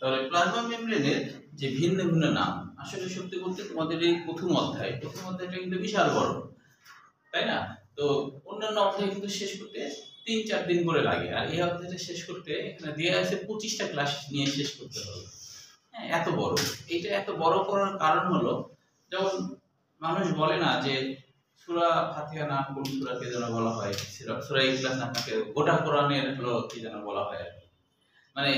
তাহলে প্লাজমা মেমব্রেনের যে ভিন্ন ভিন্ন নাম, আসলে সত্যি বলতে তোমাদের এই প্রথম অধ্যায়টা কিন্তু বিশাল বড়, তাই না? তো অন্যান্য অধ্যায় কিন্তু শেষ করতে 3-4 দিন করে লাগে, আর এই অধ্যায়টা শেষ করতে এখানে দেওয়া আছে 25টা ক্লাস নিয়ে শেষ করতে হবে। হ্যাঁ, এত বড়। এটা এত বড় করার কারণ হলো, যেমন মানুষ বলে না যে সূরা ফাতিহা না কোন সূরাকে যেন বলা হয়, সূরা ইখলাস না থাকে গোটা কোরআনের হলো কি যেন বলা হয় আর কি, মানে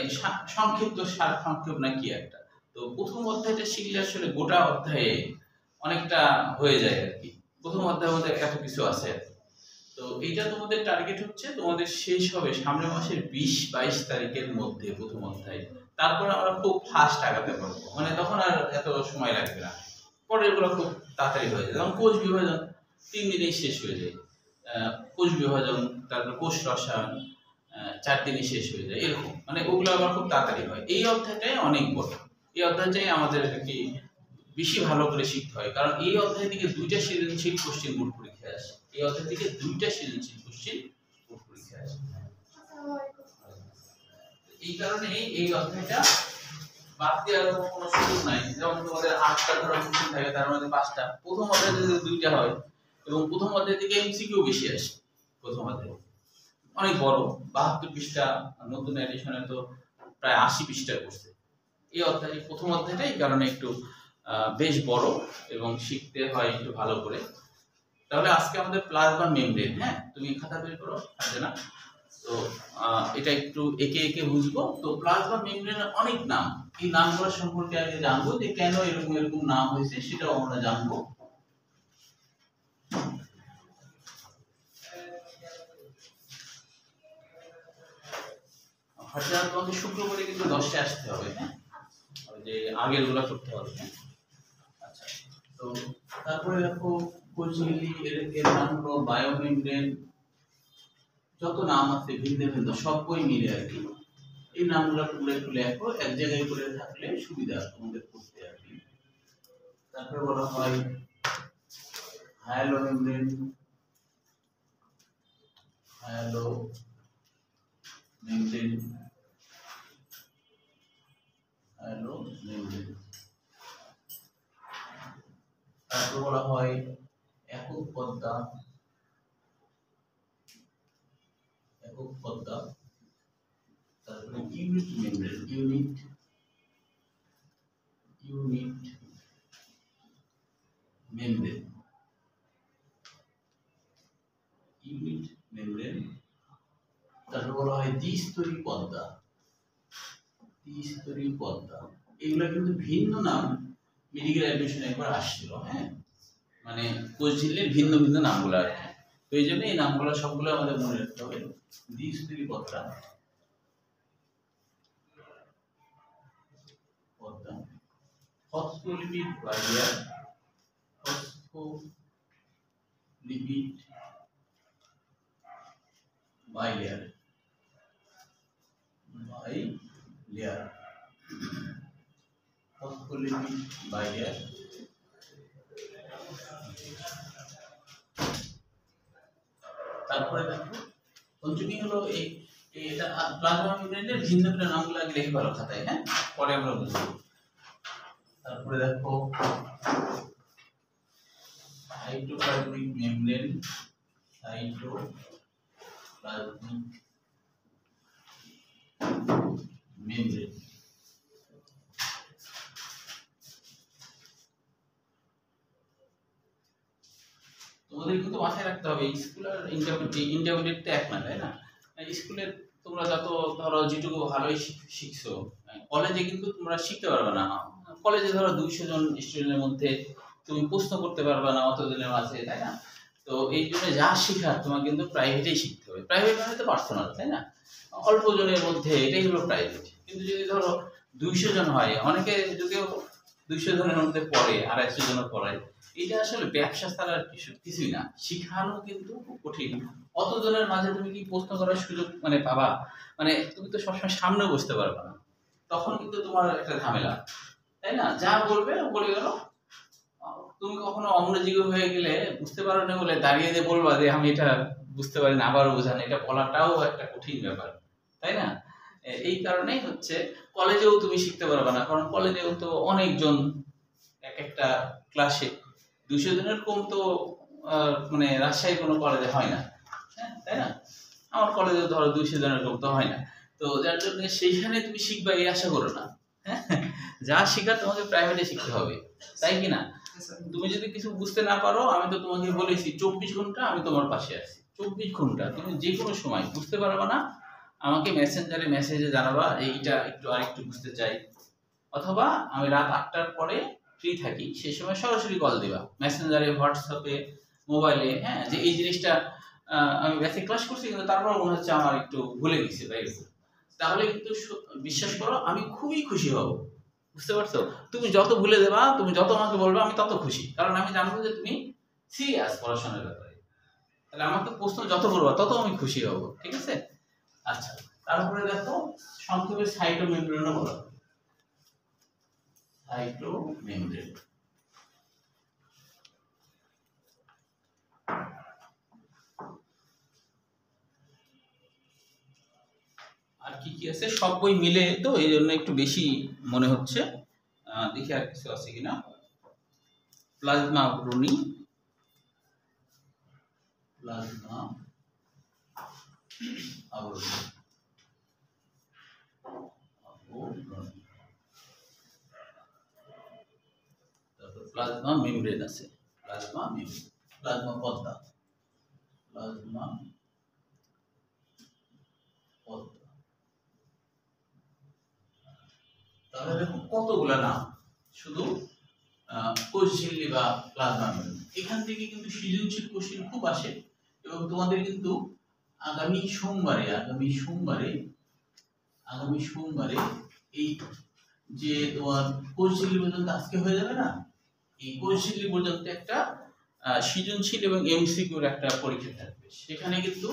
সংক্ষিপ্ত সারসংক্ষেপ না কি একটা। তো প্রথম অধ্যায়টা শিখলে আসলে গোটা অধ্যায়ে অনেকটা হয়ে যায় আর কি। প্রথম অধ্যায়ের মধ্যে এত কিছু আছে। তো এইটা তোমাদের টার্গেট হচ্ছে তোমাদের শেষ হবে সামনের মাসের 20-22 তারিখের মধ্যে প্রথম অধ্যায়। তারপর আমরা খুব ফাস্ট আগাতে পারবো, মানে তখন আর এত সময় লাগবে না, পরে এগুলো খুব তাড়াতাড়ি হয়ে যায়। যেমন কোষ বিভাজন 3 দিনেই শেষ হয়ে যায়, কোষ বিভাজন, তারপর কোষ রসায়ন 4 দিনে শেষ হয়ে যায়, এরকম মানে ওগুলো আবার খুব তাড়াতাড়ি হয়। এই অধ্যায়টাই অনেক বড়, এই অধ্যায়টাই আমাদের কি বেশি ভালো করে শিখতে হয়, কারণ এই অধ্যায় থেকে 2টা সৃজনশীল কোশ্চেন বোর্ড পরীক্ষায় আসে। এই অধ্যায় থেকে 2টা সৃজনশীল কোশ্চেন বোর্ড পরীক্ষায় আসে। এই কারণে এই অধ্যায়টা বাদ দেওয়ার কোনো সুযোগ নাই। যেমন তোমাদের 8টা ধরো কোশ্চেন থাকে, তার মধ্যে 5টা প্রথম অধ্যায় যদি 2টা হয়, এবং প্রথম অধ্যায় থেকে এমসিকিউ বেশি আসে। প্রথম অধ্যায় অনেক বড়, 72 পৃষ্ঠা, নতুন এডিশনে তো প্রায় 80 পৃষ্ঠা করছে এই অধ্যায়। প্রথম অধ্যায়টা এই কারণে একটু বেশ বড় এবং শিখতে হয় একটু ভালো করে। তাহলে আজকে আমাদের প্লাজমা মেমব্রেন, হ্যাঁ তুমি খাতা বের করো, আছে না? তো এটা একটু একে একে বুঝবো। তো প্লাজমা মেমব্রেনের অনেক নাম, এই নামগুলো সম্পর্কে আগে জানবো, যে কেন এরকম এরকম নাম হয়েছে সেটাও আমরা জানবো। হঠাৎ তোমাকে শুক্রবারে কিন্তু 10টায় আসতে হবে, হ্যাঁ, যে আগের গুলো করতে হবে, হ্যাঁ। আচ্ছা, তো তারপরে দেখো কোচিলি, এর নাম হলো বায়োমেমব্রেন, যত নাম আছে ভিন্ন ভিন্ন সব বই মিলে আর কি। এই নামগুলো তোমরা একটু লেখো, এক জায়গায় করে থাকলে সুবিধা তোমাদের পড়তে আর কি। তারপরে বলা হয় হায়ালোমেমব্রেন, তারপর বলা হয় একক পদ্মা, তারপরে ইউনিট মেমব্রেন, তারপর বলা হয় দ্বিস্তরী পদ্মা। এগুলো কিন্তু ভিন্ন নাম মেডিকেল অ্যাডমিশনে একবার আসছিল, হ্যাঁ, মানে কোষ ঝিল্লির ভিন্ন ভিন্ন নামগুলো আর কি। তো এই জন্য এই নামগুলো সবগুলো আমাদের মনে রাখতে হবে। দ্বিস্তরী পদ্মা, ফসফোলিপিড বাইলিয়ার, তারপরে দেখো পঞ্চমী হলো এটা প্লাজমা মেমব্রেনের ভিন্ন ভিন্ন নামগুলো আগে লিখে ভালো খাতায়, হ্যাঁ, পরে আমরা বুঝবো। তারপরে দেখো সাইটোপ্লাজমিক মেমব্রেন, তোমাদের কিন্তু মাথায় রাখতে হবে স্কুল আর ইন্টারমিডিয়েট তো এক না, তাই না? স্কুলে তোমরা যত ধরো যেটুকু ভালোই শিখছো, কলেজে কিন্তু তোমরা শিখতে পারবে না। কলেজে ধরো 200 জন স্টুডেন্টের মধ্যে তুমি প্রশ্ন করতে পারবে না অতজনের মাঝে, তাই না? তো এই জন্য যা শেখার তোমার কিন্তু প্রাইভেটেই শিখতে হবে। প্রাইভেট মানে তো পার্সোনাল, তাই না? অল্প জনের মধ্যে এটাই হলো প্রাইভেট। কিন্তু যদি ধরো 200 জন হয়, অনেকে যদিও 200 জনের মধ্যে পড়ে, 250 জন পড়ায়, এটা আসলে ব্যবসা ছাড়া কিছুই না। শিখানো কিন্তু খুব কঠিন। অতজনের মাঝে তুমি কি প্রশ্ন করার সুযোগ মানে পাবা? মানে তুমি তো সবসময় সামনে বসতে পারবে না, তখন কিন্তু তোমার একটা ঝামেলা, তাই না? যা বলবে বলে গেল। তুমি কখনো অমনোযোগী হয়ে গেলে, বুঝতে পারো না বলে দাঁড়িয়ে দিয়ে বলবা যে আমি এটা বুঝতে পারি না, আবারও বোঝান, এটা বলাটাও একটা কঠিন ব্যাপার, তাই না? এই কারণেই হচ্ছে কলেজেও তুমি শিখতে পারবে না, কারণ কলেজেও তো অনেকজন, এক একটা ক্লাসে 200 জনের কম তো মানে রাজশাহী কোনো কলেজে হয় না, হ্যাঁ তাই না? আমার কলেজে ধরো 200 জনের কম তো হয় না। তো যার জন্য সেইখানে তুমি শিখবা এই আশা করো না, হ্যাঁ, যা শেখার তোমাকে প্রাইভেটে শিখতে হবে, তাই কি না? তুমি যদি কিছু বুঝতে না পারো, আমি তো তোমাকে বলেছি 24 ঘন্টা আমি তোমার পাশে আছি, 24 ঘন্টা, তুমি যে কোনো সময় বুঝতে পারবে না আমাকে মেসেঞ্জারে মেসেজে জানাবা এইটা একটু আরেকটু বুঝতে চাই, অথবা আমি রাত 8টার পরে ফ্রি থাকি, সেই সময় সরাসরি কল দিবা মেসেঞ্জারে, হোয়াটসঅ্যাপে, মোবাইলে, হ্যাঁ, যে এই জিনিসটা আমি বেসিক ক্লাস করছি কিন্তু তারপর মনে হচ্ছে আমার একটু ভুলে গেছি বা এরকম, তাহলে কিন্তু বিশ্বাস করো আমি খুবই খুশি হব। বুঝতে পারছো? তুমি যত ভুলে দেবা, তুমি যত আমাকে বলবে, আমি তত খুশি, কারণ আমি জানবো যে তুমি সিরিয়াস পড়াশোনার ব্যাপারে। তাহলে আমাকে প্রশ্ন যত করবা তত আমি খুশি হব, ঠিক আছে? আচ্ছা, তারপরে দেখো সংক্ষেপে সাইটোমেমব্রেনও বলা হয়। সাইটোমেমব্রেন আর কি কি আছে, সব বই মিলে তো এই জন্য একটু বেশি মনে হচ্ছে। দেখি আর কিছু আছে কিনা। প্লাজমা আবরণী, প্লাজমা আবরণী, তারপর প্লাজমা মেমব্রেন আছে, প্লাজমা মেমব্রেন, প্লাজমা পর্দা, প্লাজমা পর্দা। তাহলে দেখো কতগুলা নাম, শুধু কোষঝিল্লি বা প্লাজমা মেমব্রেন। এখান থেকে কিন্তু সৃজনশীল কোশ্চেন খুব আসে, এবং তোমাদের কিন্তু আগামী সোমবারে এই যে তোমার কোষঝিল্লি পর্যন্ত আজকে হয়ে যাবে না, এই কোষঝিল্লি পর্যন্ত একটা সৃজনশীল এবং এমসিকিউর একটা পরীক্ষা থাকবে। সেখানে কিন্তু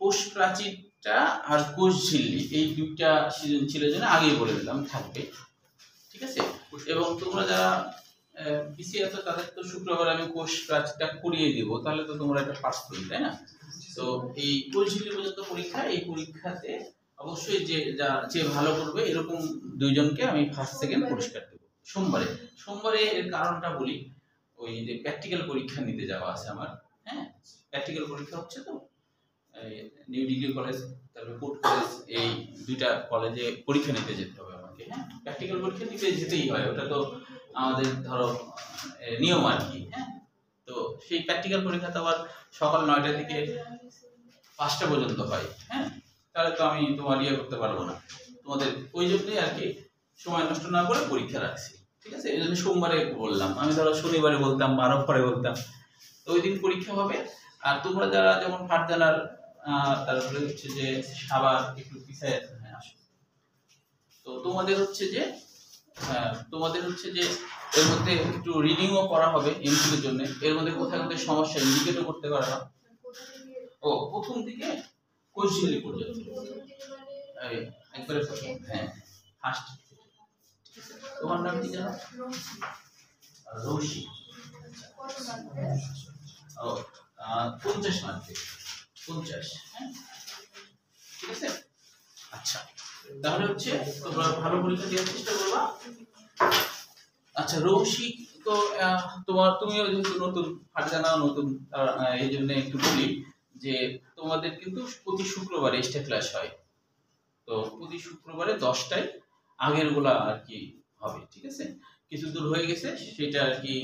কোষ প্রাচীরটা আর কোষঝিল্লি এই দুইটা সৃজনশীলের জন্য আগেই বলে দিলাম থাকবে, ঠিক আছে? এবং তোমরা যারা পিসি আছো তাদের তো শুক্রবার আমি কোষ প্রাচীরটা করিয়ে দিব, তাহলে তো তোমরা একটা পাস করবে, তাই না? তো এই কোষঝিল্লি পর্যন্ত পরীক্ষা, এই পরীক্ষাতে অবশ্যই যে ভালো করবে এরকম দুইজনকে আমি ফার্স্ট সেকেন্ড পুরস্কার দেব সোমবারে। এর কারণটা বলি, ওই যে প্র্যাকটিক্যাল পরীক্ষা নিতে যাওয়া আছে আমার, হ্যাঁ, প্র্যাকটিক্যাল পরীক্ষা হচ্ছে তো নিউ ডিগ্রি কলেজ, তারপরে কোর্ট কলেজ, এই দুইটা কলেজে পরীক্ষা নিতে যেতে হবে আমাকে, হ্যাঁ, প্র্যাকটিক্যাল পরীক্ষা নিতে যেতেই হয়, ওটা তো আমাদের ধরো নিয়ম আর কি, হ্যাঁ। তো সেই প্র্যাকটিক্যাল পরীক্ষা তো আবার সকাল 9টা থেকে 5টা পর্যন্ত হয়, হ্যাঁ, তাহলে তো আমি তোমার করতে পারবো না, তোমাদের ওই জন্যই আর কি সময় নষ্ট না করে পরীক্ষা রাখছি, ঠিক আছে? এই জন্য সোমবারে বললাম, আমি ধরো শনিবারে বলতাম বা আরো পরে বলতাম, তো ওই দিন পরীক্ষা হবে। আর তোমরা যারা যেমন ফারজানার তারপরে হচ্ছে যে সাবার একটু পিছায় আসো, তো তোমাদের হচ্ছে যে এর মধ্যে একটু রিডিংও করা হবে এমসিকিউর জন্য, এর মধ্যে কোথায় কোথায় সমস্যা ইন্ডিকেটও করতে পারবা। ও প্রথম থেকে কোষঝিল্লি পর্যন্ত একবারে প্রথম, হ্যাঁ, ফার্স্ট। তোমার নাম কি জানো? রৌশি। ও 50 মার্কে 50, হ্যাঁ, ঠিক আছে। আচ্ছা, তাহলে হচ্ছে তোমরা ভালো পরীক্ষা দেওয়ার চেষ্টা করবা। আচ্ছা, রৌশি তো তুমিও যেহেতু নতুন, ফারজানা নতুন, এই জন্য একটু বলি যে তোমাদের কিন্তু প্রতি শুক্রবারে এক্সট্রা ক্লাস হয়, তো প্রতি শুক্রবারে 10টায় আগের গুলা আর কি হবে, ঠিক আছে? কিছু দূর হয়ে গেছে সেটা আর কি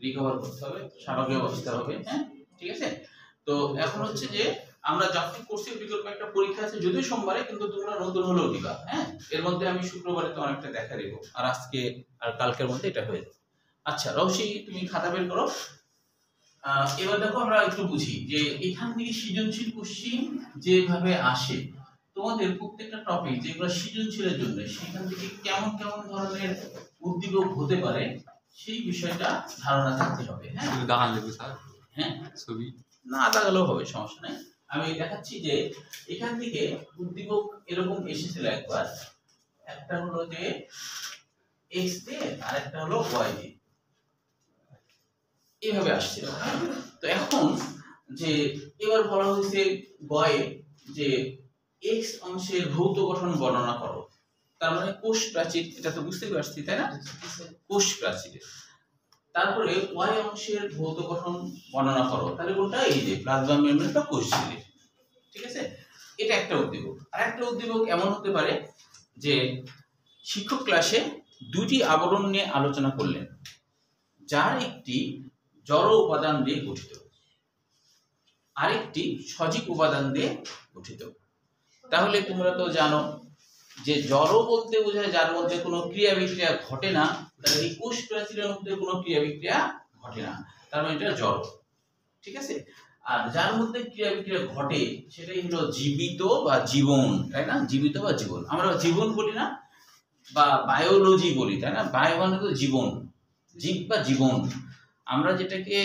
রিকভার করতে হবে, স্বাভাবিক অবস্থা হবে, হ্যাঁ, ঠিক আছে। তো এখন হচ্ছে যে আমরা যখন কোর্সের বিকল্প একটা পরীক্ষা আছে যদিও সোমবারে, কিন্তু তোমরা নতুন হলেও দিবা, হ্যাঁ, এর মধ্যে আমি শুক্রবারে তো অনেকটা দেখা দেবো, আর আজকে আর কালকের মধ্যে এটা হয়ে যাবে। আচ্ছা রৌশি, তুমি খাতা বের করো। এবার দেখো আমরা একটু বুঝি যে এখান থেকে সৃজনশীল কোশ্চিন যেভাবে আসে, তোমাদের প্রত্যেকটা টপিক যেগুলো সৃজনশীলের জন্য, সেখান থেকে কেমন কেমন ধরনের উদ্দীপক হতে পারে সেই বিষয়টা ধারণা থাকতে হবে, হ্যাঁ। উদাহরণ দেবো স্যার, হ্যাঁ, ছবি না দেখালেও হবে, সমস্যা নেই। আমি দেখাচ্ছি যে এখান থেকে উদ্দীপক এরকম এসেছিল একবার, একটা হলো যে এক্স দিয়ে আর একটা হলো ওয়াই দিয়ে, এইভাবে আসছিল, হ্যাঁ। তো এখন যে এবার বলা হয়েছে গয়ে যে এক্স অংশের ভৌত গঠন বর্ণনা করো, তার মানে কোষ প্রাচীর, এটা তো বুঝতেই পারছি তাই না, কোষ প্রাচীর। তারপরে ওয়াই অংশের ভৌত গঠন বর্ণনা করো, তাহলে কোনটা, এই যে প্লাজমা মেমব্রেন বা কোষঝিল্লি, ঠিক আছে। এটা একটা উদ্দীপক। আর একটা উদ্দীপক এমন হতে পারে যে শিক্ষক ক্লাসে দুটি আবরণ নিয়ে আলোচনা করলেন, যার একটি জড় উপাদান দিয়ে গঠিত, আরেকটি সজীব উপাদান দিয়ে গঠিত। তাহলে তোমরা তো জানো যে জড় বলতে বোঝায় যার মধ্যে কোনো ক্রিয়া বিক্রিয়া ঘটে না, তাহলে এই কোষ প্রাচীরের মধ্যে কোনো ক্রিয়া বিক্রিয়া ঘটে না, তার মানে এটা জড়, ঠিক আছে। আর যার মধ্যে ক্রিয়া বিক্রিয়া ঘটে সেটাই হলো জীবিত বা জীবন, তাই না, জীবিত বা জীবন। আমরা জীবন বলি না, বা বায়োলজি বলি, তাই না, বায়ো মানে তো জীবন, জীব বা জীবন। আমরা যেটাকে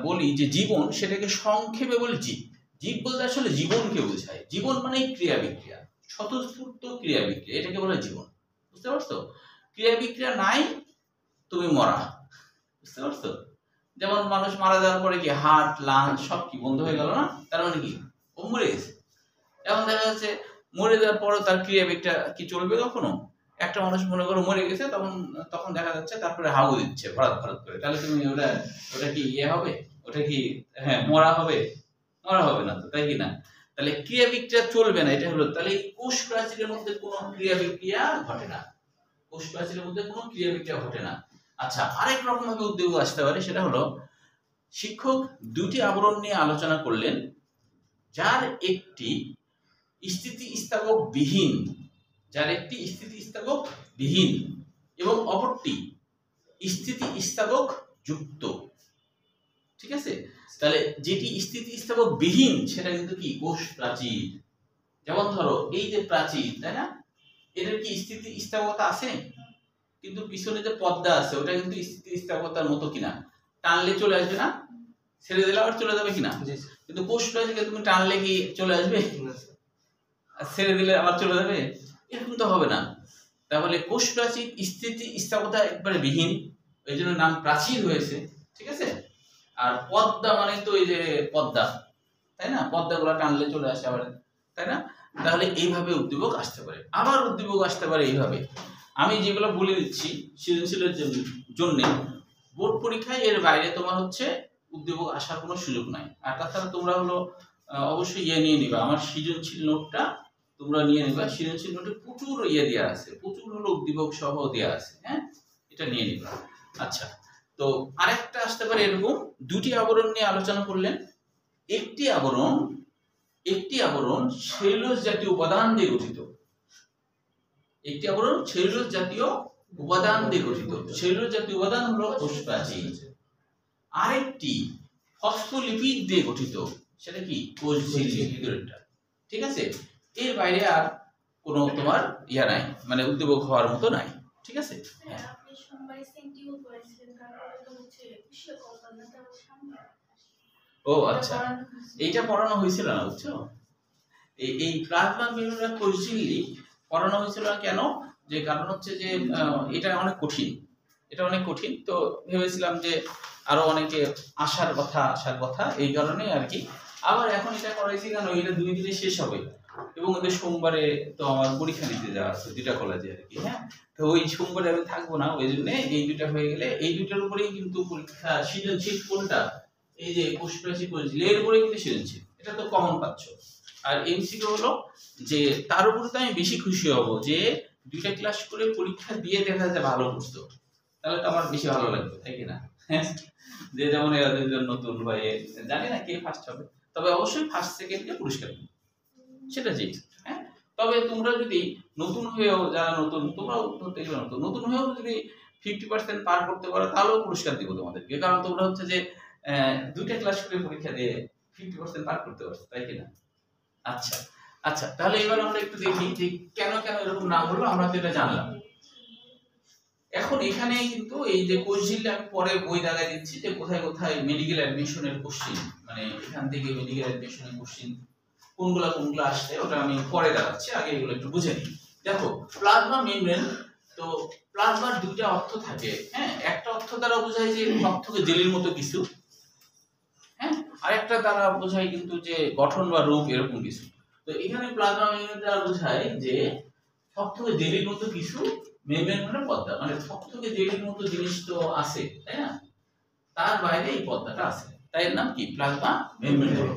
বলি যে জীবন, সেটাকে সংক্ষেপে বলি জীব। জীব বলতে আসলে জীবনকে বোঝায়। জীবন মানে ক্রিয়া বিক্রিয়া, স্বতঃস্ফূর্ত ক্রিয়া বিক্রিয়া, এটাকে বলে জীবন, বুঝতে পারছো। ক্রিয়া বিক্রিয়া নাই, তুমি মরা, বুঝতে পারছো। যেমন মানুষ মারা যাওয়ার পরে কি হার্ট, লাংস সব কি বন্ধ হয়ে গেল না, তার মানে কি ও মরে গেছে। এখন দেখা যাচ্ছে মরে যাওয়ার পরও তার ক্রিয়া বিক্রিয়া কি চলবে কখনো? একটা মানুষ মনে করো মরে গেছে, তখন দেখা যাচ্ছে তারপরে হাউ দিচ্ছে ভরাত ভরাত করে, তাহলে তুমি ওটা কি ইয়ে হবে, ওটা কি হ্যাঁ মরা হবে? মরা হবে না তো, তাই কি না? তাহলে ক্রিয়া বিক্রিয়া চলবে না, এটা হলো। তাহলে কোষ প্রাচীরের মধ্যে কোনো ক্রিয়া বিক্রিয়া ঘটে না, কোষ প্রাচীরের মধ্যে কোনো ক্রিয়া বিক্রিয়া ঘটে না। আচ্ছা, আরেক রকম ভাবে উদ্দীপক আসতে পারে, সেটা হলো শিক্ষক দুটি আবরণ নিয়ে আলোচনা করলেন, যার একটি স্থিতিস্থাপক বিহীন, এবং অপরটি স্থিতিস্থাপক যুক্ত, ঠিক আছে। তাহলে যেটি স্থিতিস্থাপক বিহীন সেটা কিন্তু কি কোষ প্রাচীর। যেমন ধরো এই যে প্রাচীর, তাই না, এটার কি স্থিতিস্থাপকতা আছে? কিন্তু পিছনে যে পর্দা আছে ওটা কিন্তু স্থিতিস্থাপকতার মতো কিনা, টানলে চলে আসবে না, ছেড়ে দিলে আবার চলে যাবে কিনা। কিন্তু কোষ প্রাচীরকে তুমি টানলে কি চলে আসবে, আর ছেড়ে দিলে আবার চলে যাবে? এরকম তো হবে না। তাহলে কোষ প্রাচীর স্থিতিস্থাপকতা একবারে বিহীন, এই জন্য নাম প্রাচীর হয়েছে, ঠিক আছে। আর পর্দা মানে তো এই যে পর্দা, তাই না, পর্দাগুলো টানলে চলে আসে আবার, তাই না। তাহলে এইভাবে উদ্দীপক আসতে পারে। আবার উদ্দীপক আসতে পারে এইভাবে, আমি যেগুলো বলে দিচ্ছি সৃজনশীলের জন্য, বোর্ড পরীক্ষায় এর বাইরে তোমার হচ্ছে উদ্দীপক আসার কোনো সুযোগ নাই। আর তাছাড়া তোমরা হলো অবশ্যই ইয়ে নিয়ে নিবা, আমার সৃজনশীল নোটটা তোমরা নিয়ে নিবা। সৃজনশীল নোটে প্রচুর ইয়ে দেওয়া আছে, প্রচুর হলো উদ্দীপক সহ দেওয়া আছে, হ্যাঁ, এটা নিয়ে নিবা। আচ্ছা, তো আরেকটা আসতে পারে এরকম, দুটি আবরণ নিয়ে আলোচনা করলেন, একটি আবরণ সেলুলোজ জাতীয় উপাদান দিয়ে গঠিত, একটি আবরণ সেলুলোজ জাতীয় উপাদান দিয়ে গঠিত, সেলুলোজ জাতীয় উপাদান হলো কোষ প্রাচীর। আরেকটি ফসফোলিপিড দিয়ে গঠিত, সেটা কি কোষঝিল্লি ভিতরেরটা, ঠিক আছে। এর বাইরে আর কোনো তোমার ইয়া নাই, মানে উদ্দীপক হওয়ার মতো নাই, ঠিক আছে। ও আচ্ছা, এইটা পড়ানো হয়েছিল না, বুঝছো। এই প্লাজমা মেমব্রেন কোষঝিল্লি পড়ানো হয়েছিল না কেন, যে কারণ হচ্ছে যে এটা অনেক কঠিন, তো ভেবেছিলাম যে আরো অনেকে আসার কথা এই কারণে আর কি। আবার এখন এটা করাইছি কেন, এটা 2 দিনে শেষ হবে, এবং ওদের সোমবারে তো আমার পরীক্ষা দিতে যাওয়া আছে 2টা কলেজে আর কি, হ্যাঁ। তো ওই সোমবারে আমি থাকবো না, ওই জন্য এই 2টা হয়ে গেলে এই 2টার উপরেই কিন্তু পরীক্ষা। সৃজনশীল কোনটা, এই যে কোষ প্রাচীর কোষঝিল্লি, এর উপরে কিন্তু সৃজনশীল, এটা তো কমন পাচ্ছ। আর এমসিকিউ হলো যে তার উপরে তো আমি বেশি খুশি হব যে 2টা ক্লাস করে পরীক্ষা দিয়ে দেখা যায় ভালো করছো, তাহলে তো আমার বেশি ভালো লাগবে, তাই কি না। যে যেমন এরা দুজন নতুন ভাই, জানি না কে ফার্স্ট হবে, তবে অবশ্যই ফার্স্ট সেকেন্ডকে পুরস্কার দিবে, সেটা জি, হ্যাঁ। তবে তোমরা যদি নতুন হয়েও, যারা নতুন, তোমরাও ধরতে গেলে নতুন হয়েও যদি 50% পার করতে পারো, তাহলেও পুরস্কার দিব তোমাদেরকে, কারণ তোমরা হচ্ছে যে 2টা ক্লাস করে পরীক্ষা দিয়ে 50% পার করতে পারছো, তাই কি না। আচ্ছা, তাহলে এবার আমরা একটু দেখি যে কেন এরকম নাম হলো, আমরা তো এটা জানলাম। এখন এখানে কিন্তু এই যে কোষঝিল্লি আমি পরে বই দাগায় দিচ্ছি যে কোথায় মেডিকেল অ্যাডমিশনের কোশ্চেন, মানে এখান থেকে মেডিকেল অ্যাডমিশনের কোশ্চেন কোনগুলা আসছে ওটা আমি পরে দেখাচ্ছি, আগে এগুলো একটু বুঝে নিই। দেখো প্লাজমা মেমব্রেন, তো প্লাজমার 2টা অর্থ থাকে, হ্যাঁ। একটা অর্থ দ্বারা বোঝায় যে রক্তকে জেলির মতো কিছু, হ্যাঁ, আরেকটা দ্বারা বোঝায় কিন্তু যে গঠন বা রূপ এরকম কিছু। তো এখানে প্লাজমা মেমব্রেন দ্বারা বোঝায় যে থকথকে জেলির মতো কিছু মেমব্রেন মানে পর্দা, মানে থকথকে জেলির মতো জিনিস তো আছে তাই না, তার বাইরে এই পর্দাটা আছে, তাই এর নাম কি প্লাজমা মেমব্রেন হলো।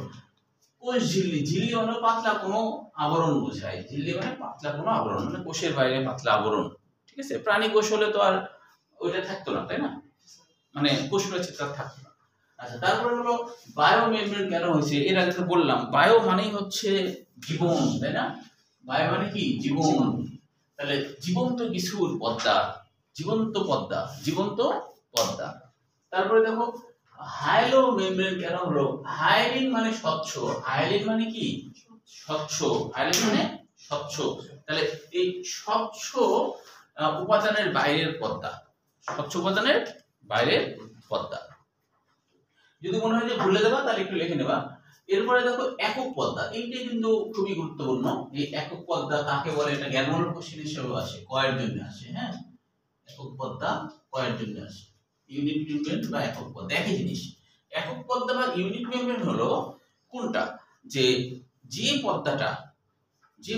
কোষ ঝিল্লি, ঝিল্লি মানে পাতলা কোনো আবরণ বোঝায়, ঝিল্লি মানে পাতলা কোনো আবরণ, মানে কোষের বাইরে পাতলা আবরণ, ঠিক আছে। প্রাণী কোষ হলে তো আর ওইটা থাকতো না তাই না, মানে কোষ প্রাচীর থাকতো না। আচ্ছা, তারপরে হলো বায়ো মেমব্রেন কেন হয়েছে, এর আগে তো বললাম বায়ো মানেই হচ্ছে জীবন তাই না, বায়ো মানে কি জীবন, তাহলে জীবন্ত কিছুর পর্দা, জীবন্ত পর্দা, জীবন্ত পর্দা। তারপরে দেখো হাইলো মেমব্রেন কেন হলো, হাইলিন মানে স্বচ্ছ, হাইলিন মানে কি স্বচ্ছ, হাইলিন মানে স্বচ্ছ, তাহলে এই স্বচ্ছ উপাদানের বাইরের পর্দা, স্বচ্ছ উপাদানের বাইরের পর্দা। যদি মনে হয় যে ভুলে দেবা তাহলে একটু লিখে নেবা। এরপরে দেখো একক পর্দা, এইটাই কিন্তু খুবই গুরুত্বপূর্ণ। এই একক পর্দা কাকে বলে, এটা জ্ঞানমূলক কোশ্চেন হিসেবে আসে, কয়ের জন্য আসে। হ্যাঁ, একক পর্দা কয়ের জন্য আসে, ইউনিট মেমব্রেন বা একক পর্দা একই জিনিস। একক পর্দা বা ইউনিট মেমব্রেন হলো কোনটা, যে যে পর্দাটা, যে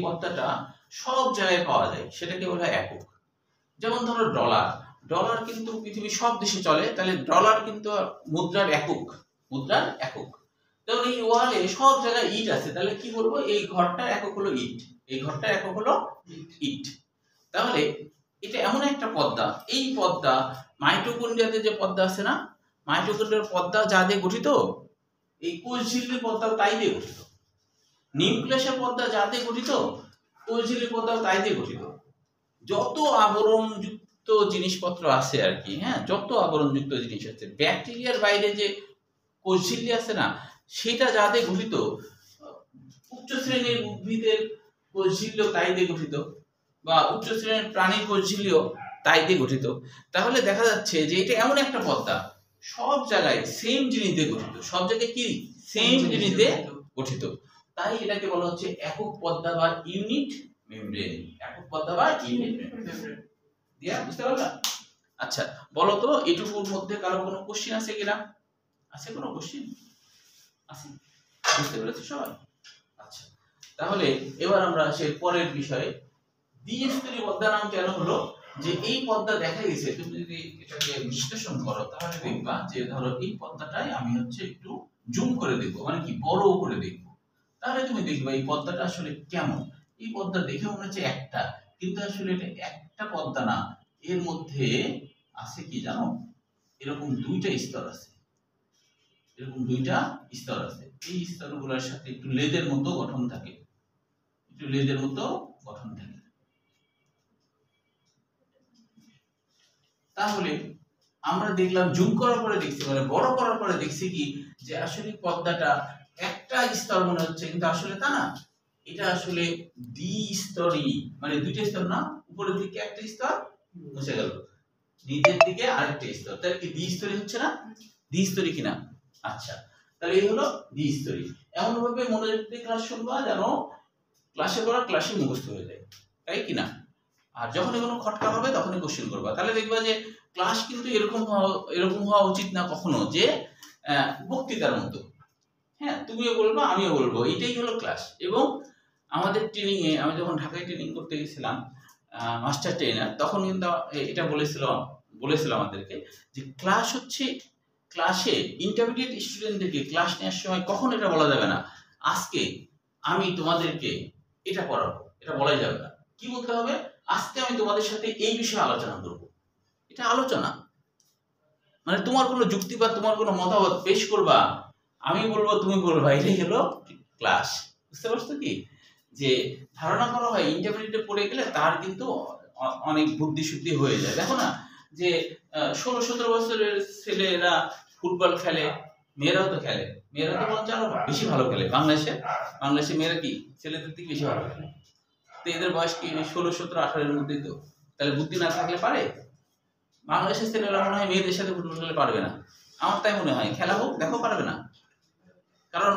পর্দাটা সব জায়গায় পাওয়া যায় সেটাকে বলা হয় একক। যেমন ধরো ডলার, ডলার কিন্তু পৃথিবীর সব দেশে চলে, তাহলে ডলার কিন্তু মুদ্রার একক, মুদ্রার একক। যেমন এই ওয়ালে সব জায়গায় ইট আছে, তাহলে কি বলবো, এই ঘরটার একক হলো ইট, এই ঘরটার একক হলো ইট। তাহলে এটা এমন একটা পর্দা, এই পর্দা মাইটোকন্ড্রিয়াতে যে পর্দা আছে না, মাইটোকন্ড্রিয়ার পর্দা যা দিয়ে গঠিত, এই কোষ ঝিল্লির পর্দা তাই দিয়ে গঠিত। নিউক্লিয়াসের পর্দা যা দিয়ে গঠিত, কোষ ঝিল্লির পর্দা তাই দিয়ে গঠিত। যত আবরণযুক্ত জিনিসপত্র আছে আর কি, হ্যাঁ, যত আবরণযুক্ত জিনিস আছে, ব্যাকটেরিয়ার বাইরে যে কোষ ঝিল্লি আছে না, সেটা যা দিয়ে গঠিত। উচ্চ শ্রেণীর উদ্ভিদের কোষ ঝিল্লিও তাই দিয়ে গঠিত, বা উচ্চ শ্রেণীর প্রাণীর কোষ ঝিল্লিও তাই দিয়ে গঠিত। তাহলে দেখা যাচ্ছে যে এটা এমন একটা পর্দা সব জায়গায় সেম জিনিস দিয়ে গঠিত, সব জায়গায় কি সেম জিনিস দিয়ে গঠিত, তাই এটাকে বলা হচ্ছে একক পর্দা বা ইউনিট মেমব্রেন, একক পর্দা বা ইউনিট মেমব্রেন। দিয়া বুঝতে পারলা? আচ্ছা, বলো তো এটুকুর মধ্যে কারো কোনো কোশ্চেন আছে কিনা? আছে কোনো কোশ্চেন? আছে? বুঝতে পেরেছো সবাই? আচ্ছা, তাহলে এবার আমরা আসি পরের বিষয়ে। দ্বিস্তরী পর্দা নাম কেন হলো, যে এই পর্দা দেখা গেছে, তুমি যদি এটাকে বিশ্লেষণ করো তাহলে দেখবা যে ধরো এই পর্দাটাই আমি হচ্ছে একটু জুম করে দেখবো, মানে কি বড় করে দেখবো, তাহলে তুমি দেখবা এই পর্দাটা আসলে কেমন। এই পর্দা দেখে মনে হচ্ছে একটা, কিন্তু আসলে এটা একটা পর্দা না, এর মধ্যে আছে কি জানো, এরকম দুইটা স্তর আছে, এরকম দুইটা স্তর আছে। এই স্তরগুলোর সাথে একটু লেজের মতো গঠন থাকে, একটু লেজের মতো গঠন থাকে। তাহলে আমরা দেখলাম জুম করার পরে দেখছি, মানে বড় করার পরে দেখছি কি, যে আসলে পর্দাটা একটা স্তর মনে হচ্ছে, কিন্তু আসলে তা না, এটা আসলে দ্বিস্তরী, মানে দুইটা স্তর না, উপরের দিকে একটা স্তর মুছে গেল, নিচের দিকে আরেকটা স্তর, তাহলে কি দ্বিস্তরী হচ্ছে না? দ্বিস্তরী কিনা? আচ্ছা, তাহলে এই হলো দ্বিস্তরী। এমন ভাবে মনোযোগ দিয়ে ক্লাস শুনবা যেন ক্লাসে পড়া ক্লাসে মুখস্থ হয়ে যায়, তাই কিনা? আর যখনই কোনো খটকা হবে তখনই কোশ্চেন করবা, তাহলে দেখবা যে ক্লাস কিন্তু এরকম হওয়া উচিত না কখনো যে বক্তৃতার মতো। হ্যাঁ, তুমিও বলবা আমিও বলবো, এটাই হলো ক্লাস। এবং আমাদের ট্রেনিং এ, আমি যখন ঢাকায় ট্রেনিং করতে গেছিলাম মাস্টার ট্রেনার, তখন কিন্তু এটা বলেছিল আমাদেরকে যে ক্লাস হচ্ছে, ক্লাসে ইন্টারমিডিয়েট স্টুডেন্টদেরকে ক্লাস নেওয়ার সময় কখন এটা বলা যাবে না আজকে আমি তোমাদেরকে এটা পড়াবো, এটা বলাই যাবে না। কি বলতে হবে, আজকে আমি তোমাদের সাথে এই বিষয়ে আলোচনা করব। এটা আলোচনা মানে তোমার কোনো যুক্তি বা তোমার কোনো মতামত পেশ করবা, আমি বলবো তুমি বলবা, এটাই হলো ক্লাস। বুঝতে পারছো কি, যে ধারণা করা হয় ইন্টারমিডিয়েটে পড়ে গেলে তার কিন্তু অনেক বুদ্ধি শুদ্ধি হয়ে যায়। দেখো না যে 16-17 বছরের ছেলেরা ফুটবল খেলে, মেয়েরাও তো খেলে, মেয়েরা তো বরঞ্চ আরো বেশি ভালো খেলে। বাংলাদেশে মেয়েরা কি ছেলেদের থেকে বেশি ভালো খেলে, তো এদের বয়স কি 16-17-18 এর মধ্যেই তো, তাহলে বুদ্ধি না থাকলে পারে? বাংলাদেশের ছেলেরা মনে হয় মেয়েদের সাথে ফুটবল খেলে পারবে না, আমার তাই মনে হয়। খেলা হোক, দেখো পারবে না, কারণ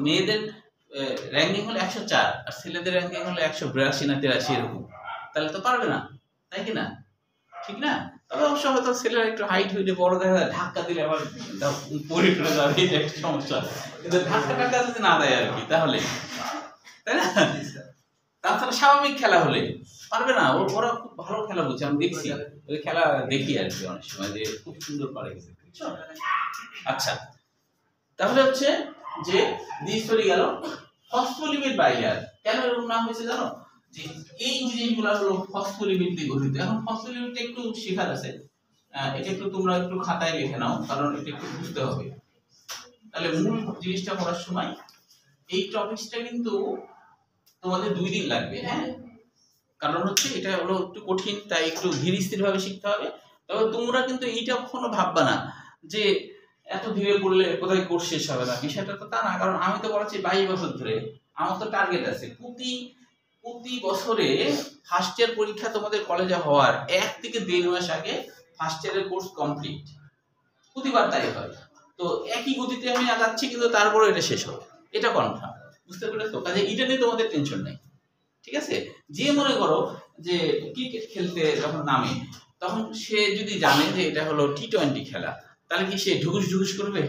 মেয়েদের র্যাঙ্কিং হলো 104 আর ছেলেদের র্যাঙ্কিং হলো 182 না 83 এরকম, তাহলে তো পারবে না, তাই কি না? ঠিক না? তবে অবশ্য হয়তো ছেলেরা একটু হাইট হইলে বড় দেখা যায়, ধাক্কা দিলে আবার পড়ে ফেলে যাবে, এটা একটা সমস্যা। কিন্তু ধাক্কা যদি না দেয় আর কি, তাহলে, তাই না? তাছাড়া স্বাভাবিক খেলা হলে পারবে না, ওরা খুব ভালো খেলা বুঝছে, আমি দেখছি ওই খেলা দেখি আর কি অনেক সময়, যে খুব সুন্দর পারে। আচ্ছা, তাহলে হচ্ছে যে দ্বিস্তরী গেল। ফসফোলিপিড বাইলার কেন এরকম নাম হয়েছে জানো? যে এই জিনিসগুলো হলো ফসফোলিপিড দিয়ে গঠিত। এখন ফসফোলিপিডটা একটু শেখার আছে, এটা একটু তোমরা একটু খাতায় লিখে নাও, কারণ এটা একটু বুঝতে হবে। তাহলে মূল জিনিসটা পড়ার সময় এই টপিকসটা কিন্তু তোমাদের 2 দিন লাগবে, হ্যাঁ, কারণ হচ্ছে এটা হলো একটু কঠিন, তাই একটু ধীরে স্থির ভাবে শিখতে হবে। তবে তোমরা কিন্তু এইটা কখনো ভাববা না যে এত ধীরে পড়লে কোথায় কোর্স শেষ হবে না, বিষয়টা তো তা না। কারণ আমি তো পড়াচ্ছি 22 বছর ধরে, আমার তো টার্গেট আছে প্রতি বছরে ফার্স্ট ইয়ার পরীক্ষা তোমাদের কলেজে হওয়ার 1 থেকে 1.5 মাস আগে ফার্স্ট ইয়ারের কোর্স কমপ্লিট, প্রতিবার তাই হয়। তো একই গতিতে আমি আগাচ্ছি, কিন্তু তারপরে এটা শেষ হবে, এটা কনফার্ম। বুঝতে পেরেছো? কাজে এটা নিয়ে তোমাদের টেনশন নেই, ঠিক আছে? যে মনে করো যে ক্রিকেট খেলতে যখন নামে, তখন সে যদি জানে যে এটা হলো টি20 খেলা, তাহলে কি সে ঢুকুস করবে?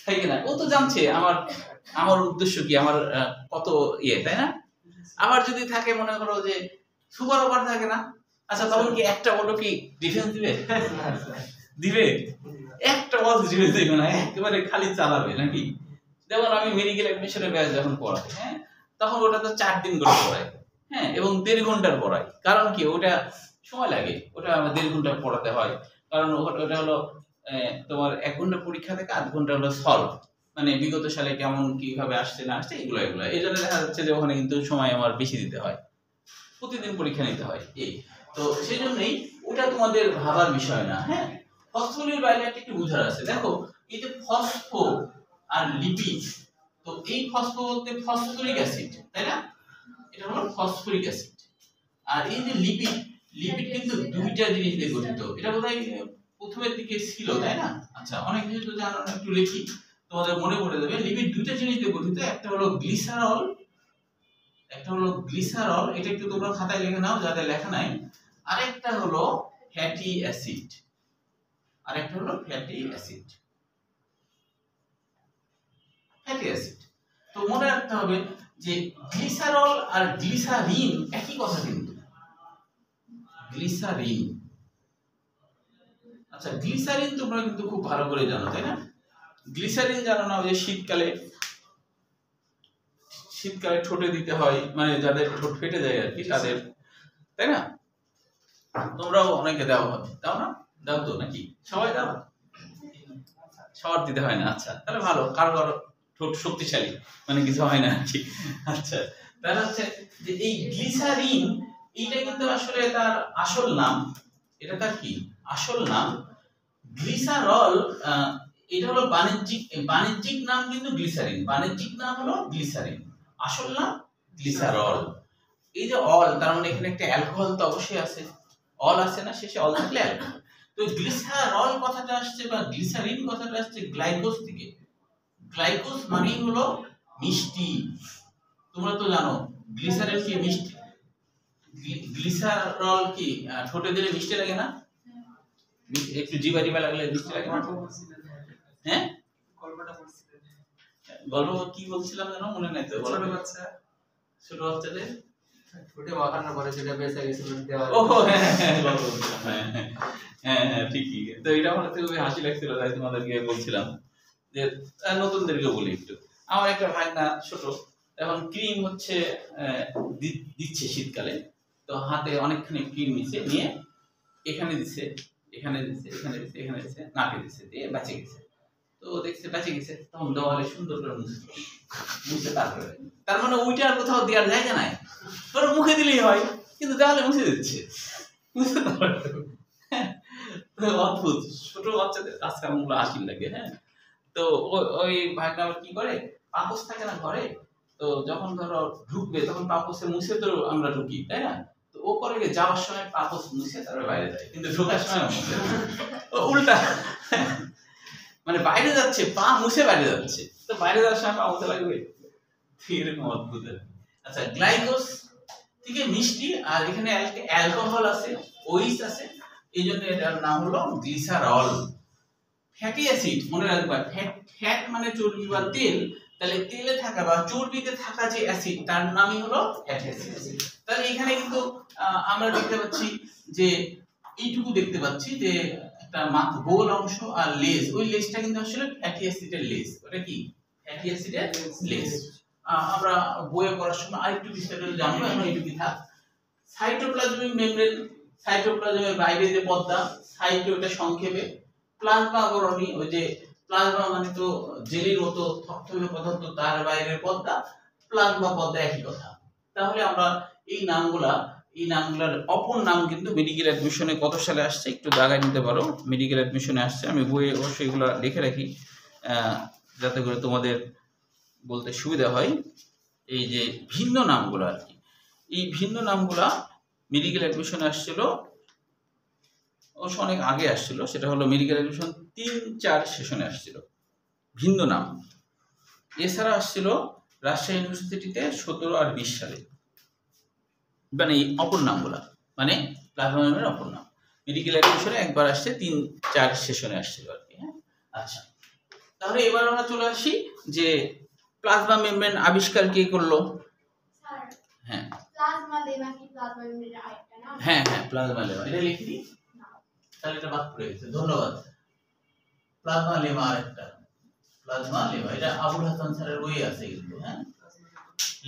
তাই কিনা? ও তো জানছে আমার উদ্দেশ্য কি, আমার কত তাই না? আবার যদি থাকে মনে করো যে সুপার ওভার থাকে না, আচ্ছা তখন কি একটা বলো কি ডিফেন্স দিবে একটা বল ডিফেন্স দিবে না, একেবারে খালি চালাবে নাকি? যেমন আমি মেডিকেল অ্যাডমিশনের ব্যাচ যখন পড়াই, হ্যাঁ, তখন ওটা তো 4 দিন করে পড়াই, হ্যাঁ, এবং 1.5 ঘন্টার পড়াই। কারণ কি, ওটা সময় লাগে, ওটা আমার 1.5 ঘন্টা পড়াতে হয়। কারণ ওটা হলো তোমার 1 ঘন্টা পরীক্ষা থেকে 8 ঘন্টা হলো সলভ, মানে বিগত সালে কেমন কিভাবে আসছে না আসছে এগুলো। এই জন্য দেখা যাচ্ছে যে ওখানে কিন্তু সময় আমার বেশি দিতে হয়, প্রতিদিন পরীক্ষা নিতে হয়। তো সেই জন্যই ওটা তোমাদের ভাবার বিষয় না, হ্যাঁ। ফসফোলিপিড বাইলারটা একটু বুঝার আছে। দেখো এই যে ফসফো আর লিপিড, তো এই ফসফো বলতে ফসফরিক অ্যাসিড, তাই না? এটা হলো ফসফরিক অ্যাসিড। আর এই যে লিপিড কিন্তু 2টা জিনিস দিয়ে গঠিত। এটা বোধহয় প্রথমের দিকে ছিল, তাই না? আচ্ছা, অনেক কিছু তো জানো না, একটু লিখি, তোমাদের মনে পড়ে যাবে। লিপিড 2টা জিনিস দিয়ে গঠিত, একটা হলো গ্লিসারল, এটা একটু তোমরা খাতায় লিখে নাও যাদের লেখা নাই। আরেকটা হলো ফ্যাটি অ্যাসিড, তো মনে রাখতে হবে যে গ্লিসারল আর গ্লিসারিন একই কথা কিন্তু, গ্লিসারিন। আচ্ছা, গ্লিসারিন তোমরা কিন্তু খুব ভালো করে জানো, তাই না? গ্লিসারিন জানো না, ওই যে শীতকালে ঠোঁটে দিতে হয়, মানে যাদের ঠোঁট ফেটে যায় আর কি তাদের, তাই না? তোমরাও অনেকে দাও না? দাও তো নাকি? সবাই দাও? সবার দিতে হয় না। আচ্ছা, তাহলে ভালো, কারো ঠোঁট শক্তিশালী, মানে কিছু হয় না আর কি। আচ্ছা, তাহলে হচ্ছে যে এই গ্লিসারিন, এটা কিন্তু আসলে তার আসল নাম, এটা তার কি আসল নাম? গ্লিসারল। এটা হলো বাণিজ্যিক নাম, কিন্তু গ্লিসারিন বাণিজ্যিক নাম হলো গ্লিসারিন, আসল নাম গ্লিসারল। এই যে অল, তার মানে এখানে একটা অ্যালকোহল তো অবশ্যই আছে, অল আছে না শেষে, অল থাকলে অ্যালকোহল। তো গ্লিসারল কথাটা আসছে বা গ্লিসারিন কথাটা আসছে গ্লাইকোজ থেকে। গ্লাইকোজ মানে হলো মিষ্টি। তোমরা তো জানো গ্লিসারিন কি মিষ্টি, গ্লিসারল কি ঠোঁটে দিলে মিষ্টি লাগে না? একটু জিবা লাগলে মিষ্টি লাগে না? হ্যাঁ, গল্প কি বলছিলাম জানো, মনে নাই তো? ছোট বাচ্চাদের ঠোঁটে মাখানোর পরে যেটা বেঁচে গেছিল দেওয়া। ও হ্যাঁ, ঠিকই। তো এটা আমার খুবই হাসি লাগছিল, তাই তোমাদেরকে বলছিলাম যে নতুনদেরকে বলি একটু। আমার একটা ভাগনা ছোট, এখন ক্রিম হচ্ছে দিচ্ছে শীতকালে, তো হাতে অনেকখানি ক্রিম নিয়ে এখানে দিচ্ছে, নাকে দিচ্ছে, দিয়ে বেঁচে গেছে। তো দেখছে বেঁচে গেছে, তখন দেওয়ালে সুন্দর করে মুছে তারপরে, তার মানে ওইটা আর কোথাও দেওয়ার জায়গা নাই, তোর মুখে দিলেই হয়, কিন্তু দেওয়ালে মুছে দিচ্ছে। অদ্ভুত, ছোট বাচ্চাদের কাজ কামগুলো হাসি লাগে। হ্যাঁ, তো ওই ভাগনা কি করে, পাপোশ থাকে না ঘরে, তো যখন ধরো ঢুকবে তখন পাপোশে মুছে তো আমরা ঢুকি, তাই না? তো ও করে যাওয়ার সময় পাপোশ মুছে তারপরে বাইরে যায়, কিন্তু ঢোকার সময় উল্টা, মানে বাইরে যাচ্ছে পা মুছে বাইরে যাচ্ছে, তো বাইরে যাওয়ার সময় পা মুছে লাগবে, এরকম অদ্ভুত। আচ্ছা, গ্লাইকোজ থেকে মিষ্টি, আর এখানে অ্যালকোহল আছে, ওইস আছে, এই জন্য এটার নাম হলো গ্লিসারল। ফ্যাটি অ্যাসিড মনে রাখবা, ফ্যাট মানে চর্বি বা তেল, তাহলে তেলে থাকা বা চর্বিতে থাকা যে অ্যাসিড তার নামই হলো ফ্যাটি অ্যাসিড। তাহলে এখানে কিন্তু আমরা দেখতে পাচ্ছি যে এইটুকু দেখতে পাচ্ছি যে একটা মাত্র গোল অংশ আর লেজ, ওই লেজটা কিন্তু আসলে ফ্যাটি অ্যাসিডের লেজ। ওটা কি ফ্যাটি অ্যাসিডের লেজ। আমরা বইয়ে পড়ার সময় আরেকটু বিস্তারিত জানবো, এখন এইটুকু থাক। সাইটোপ্লাজমিক মেমব্রেন, সাইটোপ্লাজমের বাইরে যে পর্দা, সাইটো এটা সংক্ষেপে, প্লাজমা আবরণী, ওই যে প্লাজমা মানে তো জেলির মতো থকথকে পদার্থ, তার বাইরের পর্দা, প্লাজমা পর্দা একই কথা। তাহলে আমরা এই নামগুলার অপর নাম কিন্তু মেডিকেল অ্যাডমিশনে কত সালে আসছে একটু দাগায় নিতে পারো। মেডিকেল অ্যাডমিশনে আসছে, আমি বইয়ে অবশ্যই এগুলো লিখে রাখি যাতে করে তোমাদের বলতে সুবিধা হয়। এই যে ভিন্ন নামগুলো আর কি, এই ভিন্ন নামগুলা মেডিকেল অ্যাডমিশনে আসছিল, অবশ্য অনেক আগে আসছিল, সেটা হলো মেডিকেল অ্যাডমিশন 3-4 সেশনে আসছিল ভিন্ন নাম। এছাড়া আসছিল রাজশাহী ইউনিভার্সিটিতে 17 আর 20 সালে, মানে এই অপর নামগুলা, মানে প্লাজমা মেমব্রেনের অপর নাম মেডিকেল অ্যাডমিশনে একবার আসছে, 3-4 সেশনে আসছিল আর কি। হ্যাঁ, আচ্ছা, তাহলে এবার আমরা চলে আসি যে প্লাজমা মেমব্রেন আবিষ্কার কে করলো? হ্যাঁ, প্লাজমা লেমা কি প্লাজমা মেমব্রেনের আরেকটা নাম? হ্যাঁ হ্যাঁ, প্লাজমা লেমা, এটা লিখে দিই, তাহলে এটা বাদ পড়ে গেছে, ধন্যবাদ। প্লাজমা লেমা আরেকটা, প্লাজমা লেমা, এটা আবুল হাসান স্যারের বইয়ে আছে কিন্তু। হ্যাঁ,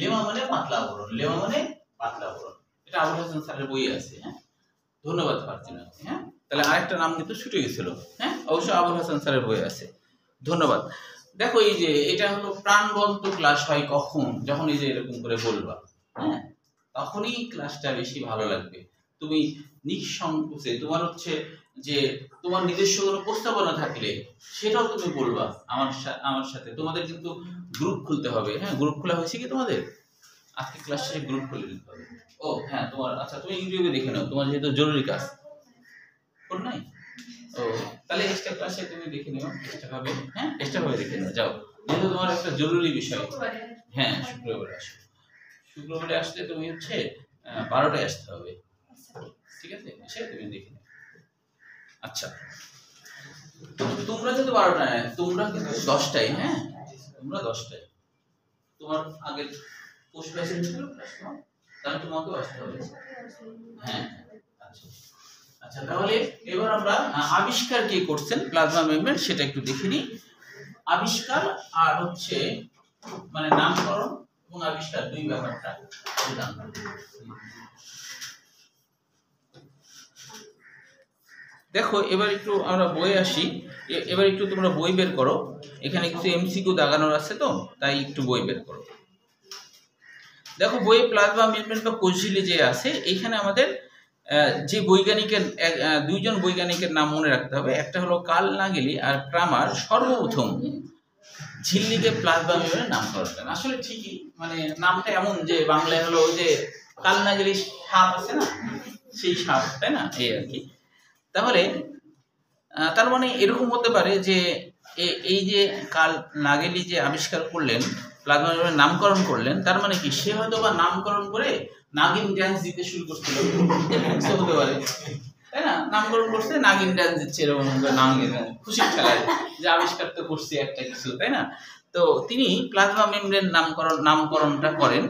লেমা মানে পাতলা আবরণ, লেমা মানে পাতলা আবরণ, এটা আবুল হাসান স্যারের বইয়ে আছে। হ্যাঁ, ধন্যবাদ ফারজিনা। হ্যাঁ, তাহলে আরেকটা নাম কিন্তু ছুটে গেছিল। হ্যাঁ, অবশ্য আবুল হাসান স্যারের বইয়ে আছে, ধন্যবাদ। দেখো এই যে এটা হলো প্রাণবন্ত ক্লাস হয় কখন, যখন এই যে এরকম করে বলবা, হ্যাঁ, তখনই ক্লাসটা বেশি ভালো লাগবে। তুমি নিঃসংকোচে, তোমার হচ্ছে যে তোমার নিজস্ব কোনো প্রস্তাবনা থাকলে সেটাও তুমি বলবা আমার সাথে। তোমাদের কিন্তু গ্রুপ খুলতে হবে। হ্যাঁ, গ্রুপ খোলা হয়েছে কি তোমাদের? আজকে ক্লাস শেষে গ্রুপ খুলে দিতে হবে। ও হ্যাঁ, তোমার আচ্ছা, তুমি ইউটিউবে দেখে নাও, তোমার যেহেতু জরুরি কাজ কোন নাই। ও তাহলে এক্সট্রা ক্লাসে তুমি দেখে নিও এক্সট্রা ভাবে। হ্যাঁ, এক্সট্রা ভাবে দেখে নিও, যাও, যেহেতু তোমার একটা জরুরি বিষয়। হ্যাঁ, শুক্রবারে আসো, শুক্রবারে আসলে তুমি হচ্ছে 12টায় আসতে হবে, ঠিক আছে? এসে তুমি দেখে নিও। আচ্ছা, তোমরা কিন্তু 12টায়, তোমরা কিন্তু 10টায়। হ্যাঁ, তোমরা 10টায়, তোমার আগের পোস্ট লাইসেন্স ছিল তাহলে তোমাকেও আসতে হবে। হ্যাঁ, আচ্ছা আচ্ছা, তাহলে এবার আমরা আবিষ্কার কে করছেন প্লাজমা মেমব্রেন সেটা একটু দেখে নিই। আবিষ্কার আর হচ্ছে মানে নামকরণ এবং আবিষ্কার দুই ব্যাপারটা জানতে হবে। দেখো এবার একটু আমরা বইয়ে আসি, এবার একটু তোমরা বই বের করো, এখানে কিছু এমসিকিউ দাগানোর আছে তো, তাই একটু বই বের করো। দেখো বইয়ে প্লাজমা মেমব্রেন বা কোষঝিল্লি যে আছে, এইখানে আমাদের যে বৈজ্ঞানিকের দুইজন বৈজ্ঞানিকের নাম মনে রাখতে হবে। একটা হলো কার্ল নাগেলি আর ক্রামার সর্বপ্রথম ঝিল্লিকে প্লাজমা মেমব্রেনের নামকরণ করেন। আসলে ঠিকই, মানে নামটা এমন যে বাংলায় হলো ওই যে কার্ল নাগেলি সাপ আছে না, সেই সাপ, তাই না, এই আর কি। তাহলে তার মানে এরকম হতে পারে যে এই যে কার্ল নাগেলি যে আবিষ্কার করলেন, প্লাজমা মেমব্রেনের নামকরণ করলেন, তার মানে কি সে হয়তো বা নামকরণ করে নাগিন ড্যান্স দিতে শুরু করছিল, হতে পারে, তাই না? নামকরণ করছে, নাগিন ড্যান্স দিচ্ছে, এরকম নাগিন খুশির খেলায় যে আবিষ্কার তো করছে একটা কিছু, তাই না? তো তিনি প্লাজমা মেমব্রেন নামকরণটা করেন,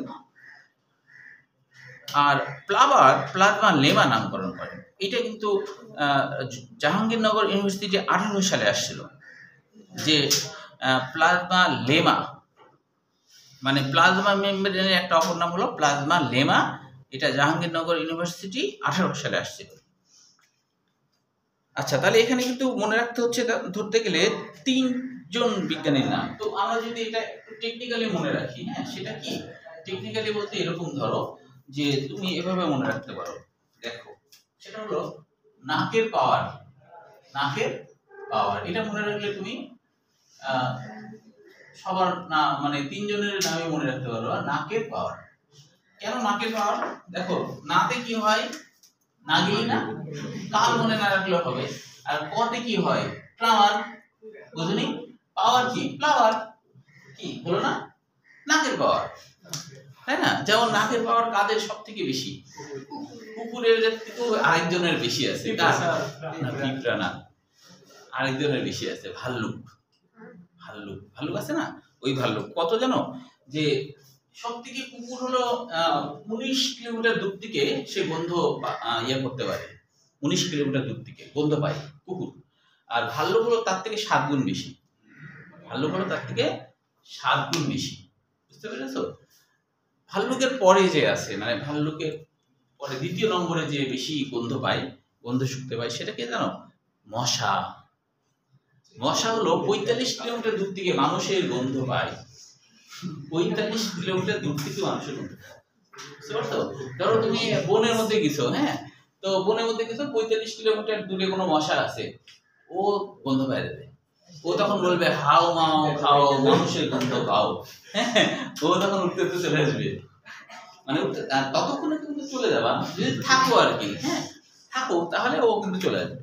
আর প্লাজমা লেমা নামকরণ করেন। এটা কিন্তু জাহাঙ্গীরনগর ইউনিভার্সিটি 18 সালে আসছিল যে প্লাজমা লেমা, মানে প্লাজমা মেমব্রেনের একটা অপর নাম হলো প্লাজমা লেমা। এটা জাহাঙ্গীরনগর ইউনিভার্সিটি 18 সালে আসছিল। আচ্ছা, তাহলে এখানে কিন্তু মনে রাখতে হচ্ছে, ধরতে গেলে 3জন বিজ্ঞানীর নাম। তো আমরা যদি এটা একটু টেকনিক্যালি মনে রাখি, হ্যাঁ, সেটা কি টেকনিক্যালি বলতে এরকম ধরো যে তুমি এভাবে মনে রাখতে পারো। দেখো সেটা হলো নাকের পাওয়ার, নাকের পাওয়ার, এটা মনে রাখলে তুমি সবার না মানে 3জনের নামে মনে রাখতে পারো। আর নাকের পাওয়ার, কেন নাকের পাওয়ার? দেখো নাতে কি হয়, নাগিলি না, কাল মনে না রাখলে হবে। আর কতে কি হয়, ফ্লাওয়ার, বুঝলি? পাওয়ার কি, ফ্লাওয়ার, কি হলো না, নাকের পাওয়ার, তাই না? যেমন নাকের পাওয়ার কাদের সব থেকে বেশি, কুকুরের থেকেও আরেকজনের বেশি আছে, পিঁপড়া না, আরেকজনের বেশি আছে, ভাল্লুক, ভাল্লুক আছে না, ওই ভাল্লুক কত জানো, যে সব থেকে কুকুর হলো 19 কিলোমিটার দূর থেকে সে গন্ধ ইয়ে করতে পারে, 19 কিলোমিটার দূর থেকে গন্ধ পায় কুকুর। আর ভাল্লুক হলো তার থেকে 7 গুণ বেশি, ভাল্লুক হলো তার থেকে 7 গুণ বেশি, বুঝতে পেরেছো? ভাল্লুকের পরে যে আছে, মানে ভাল্লুকের পরে দ্বিতীয় নম্বরে যে বেশি গন্ধ পায়, গন্ধ শুকতে পায়, সেটা কে জানো? মশা। মশা হলো 45 কিলোমিটার দূর থেকে মানুষের গন্ধ পায়, 45 কিলোমিটার দূর থেকে মানুষের গন্ধ পায়, বুঝতে পারছো? ধরো তুমি বনের মধ্যে গেছো, হ্যাঁ, তো বনের মধ্যে গেছো, 45 কিলোমিটার দূরে কোনো মশা আছে, ও গন্ধ পায় দেবে, ও তখন বলবে হাও মাও খাও, মানুষের গন্ধ খাও, হ্যাঁ, ও তখন উঠতে উঠতে চলে আসবে, মানে ততক্ষণে কিন্তু চলে যাবা যদি থাকো আর কি, হ্যাঁ, থাকো তাহলে ও কিন্তু চলে আসবে।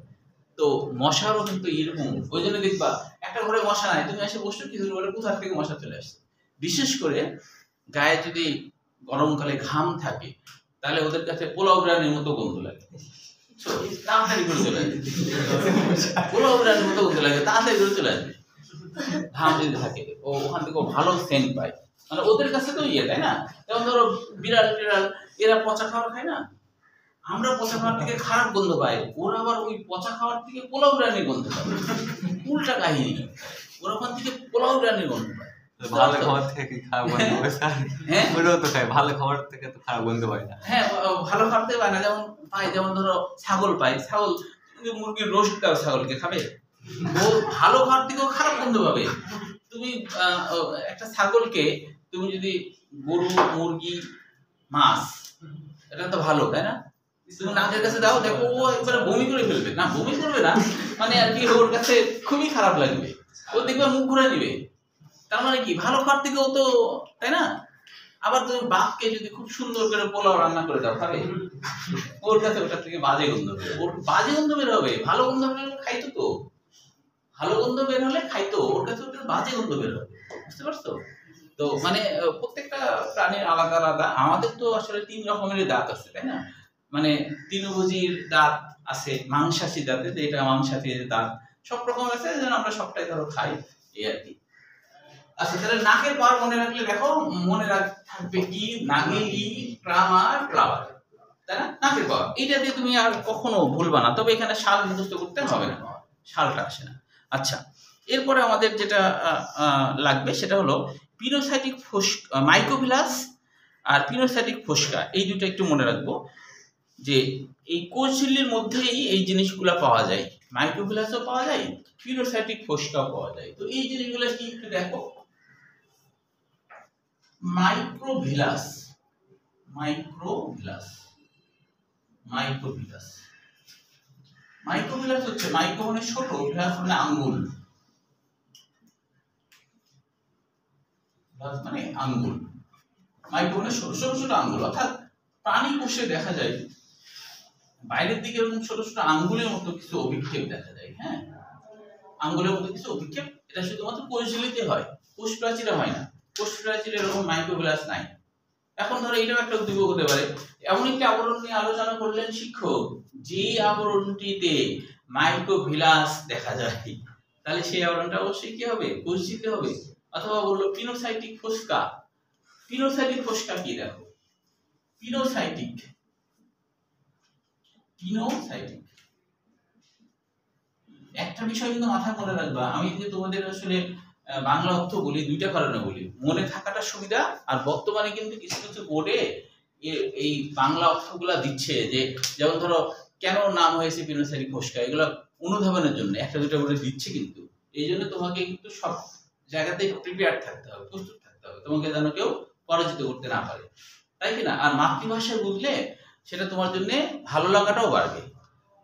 তো মশারও কিন্তু এরকম, ওই জন্য দেখবা একটা ঘরে মশা নাই, তুমি এসে বসছো কিছু বলে কোথা থেকে মশা চলে আসছে। বিশেষ করে গায়ে যদি গরমকালে ঘাম থাকে, তাহলে ওদের কাছে পোলাও বিরিয়ানির মতো গন্ধ লাগে, তাড়াতাড়ি করে চলে আসবে, পোলাও বিরিয়ানির মতো গন্ধ লাগে, তাড়াতাড়ি করে চলে আসবে। ঘাম যদি থাকে ও ওখান থেকে ভালো সেন্ট পায়, মানে ওদের কাছে তো ইয়ে, তাই না? যেমন ধরো বিড়াল টিড়াল এরা পচা খাবার খায় না, আমরা পচা খাবার থেকে খারাপ গন্ধ পাই, ওরা আবার ওই পচা খাবার থেকে পোলাও বিরিয়ানির গন্ধ পায়, উল্টা কাহিনী, ওরা ওখান থেকে পোলাও বিরিয়ানির গন্ধ পায়। ভালো খাবার থেকে কি খারাপ গন্ধ পায়? হ্যাঁ, ওটাও তো খায়, ভালো খাবার থেকে তো খারাপ গন্ধ পায় না। হ্যাঁ, ভালো খাবার থেকে পায় না, যেমন পায়, যেমন ধরো ছাগল পায়, ছাগল তুমি মুরগির রোস্ট দাও ছাগলকে, খাবে? ও ভালো খাবার থেকেও খারাপ গন্ধ পাবে। তুমি একটা ছাগলকে তুমি যদি গরু, মুরগি, মাছ, এটা তো ভালো, তাই না? তুমি নাকের কাছে দাও, দেখো ও একবারে বমি করে ফেলবে, না বমি করবে না, মানে আর কি ওর কাছে খুবই খারাপ লাগবে, ও দেখবে মুখ ঘুরে দিবে। তার মানে কি ভালো খাবার থেকেও তো, তাই না? আবার তুমি বাঘকে যদি খুব সুন্দর করে পোলাও রান্না করে দাও, খাবে? ওর কাছে ওটার থেকে বাজে গন্ধ বের হবে, ওর বাজে গন্ধ বের হবে, ভালো গন্ধ বের হলে খাইতো তো, ভালো গন্ধ বের হলে খাইতো, ওর কাছে ওটা বাজে গন্ধ বের হবে, বুঝতে পারছো? তো মানে প্রত্যেকটা প্রাণীর আলাদা আলাদা, আমাদের তো আসলে 3 রকমের দাঁত আছে, তাই না? মানে তৃণভোজীর দাঁত আছে, মাংসাশী দাঁতে, যেটা মাংসাশী দাঁত, সব রকম আছে, যেন আমরা সবটাই ধরো খাই, এই আর কি। আচ্ছা, তাহলে নাকের পাওয়ার মনে রাখলে দেখো, মনে থাকবে কি, নাগেলি, ক্রামার, ক্লাবার, তাই না? নাকের পাওয়ার, এটা দিয়ে তুমি আর কখনো ভুলবা না, তবে এখানে সাল মুখস্থ করতে হবে না, সালটা আসে না। আচ্ছা, এরপরে আমাদের যেটা লাগবে সেটা হলো পিনোসাইটিক মাইক্রোভিলাস আর পিনোসাইটিক ফোস্কা, এই দুটো একটু মনে রাখবো, যে এই কোষঝিল্লির মধ্যেই এই জিনিসগুলো পাওয়া যায়, মাইক্রোভিলাসও পাওয়া যায়, পিনোসাইটিক ফোস্কাও পাওয়া যায়। তো এই জিনিসগুলো কি একটু দেখো। মাইক্রোভিলাস, মাইক্রোভিলাস, মাইক্রোভিলাস, মাইক্রোভিলাস হচ্ছে, মাইক্রো মানে ছোট, ভিলাস মানে আঙ্গুল, মানে আঙ্গুল, মাইক্রো মানে ছোট ছোট আঙ্গুল, অর্থাৎ প্রাণী কোষে দেখা যায় বাইরের দিকে এরকম ছোট ছোট আঙ্গুলের মতো কিছু অভিক্ষেপ দেখা যায়, হ্যাঁ, আঙ্গুলের মতো কিছু অভিক্ষেপ, এটা শুধুমাত্র কোষঝিল্লিতে হয়, কোষ প্রাচীরে হয় না, কোষ প্রাচীরে এরকম মাইক্রোভিলাস নাই। এখন ধরো এটাও একটা উদ্দীপক হতে পারে, এমন একটি আবরণ নিয়ে আলোচনা করলেন শিক্ষক, যে আবরণটিতে মাইক্রোভিলাস দেখা যায়, তাহলে সেই আবরণটা অবশ্যই কি হবে? কোষঝিল্লি হবে। অথবা বললো পিনোসাইটিক ফোস্কা, পিনোসাইটিক ফোস্কা কি দেখো, পিনোসাইটিক, পিনোসাইটিক, একটা বিষয় কিন্তু মাথায় মনে রাখবা, আমি যে তোমাদের আসলে বাংলা অর্থ বলি দুইটা কারণে বলি, মনে থাকাটা সুবিধা, আর বর্তমানে কিন্তু কিছু কিছু বোর্ডে এই বাংলা অর্থগুলা দিচ্ছে, যে যেমন ধরো কেন নাম হয়েছে পিনোসাইটিক ফোস্কা, এগুলো অনুধাবনের জন্য একটা দুটো বলে দিচ্ছে, কিন্তু এই জন্য তোমাকে কিন্তু সব জায়গাতে প্রিপেয়ার থাকতে হবে, প্রস্তুত থাকতে হবে, তোমাকে যেন কেউ পরাজিত করতে না পারে, তাই কিনা? আর মাতৃভাষা বুঝলে সেটা তোমার জন্য ভালো লাগাটাও বাড়বে।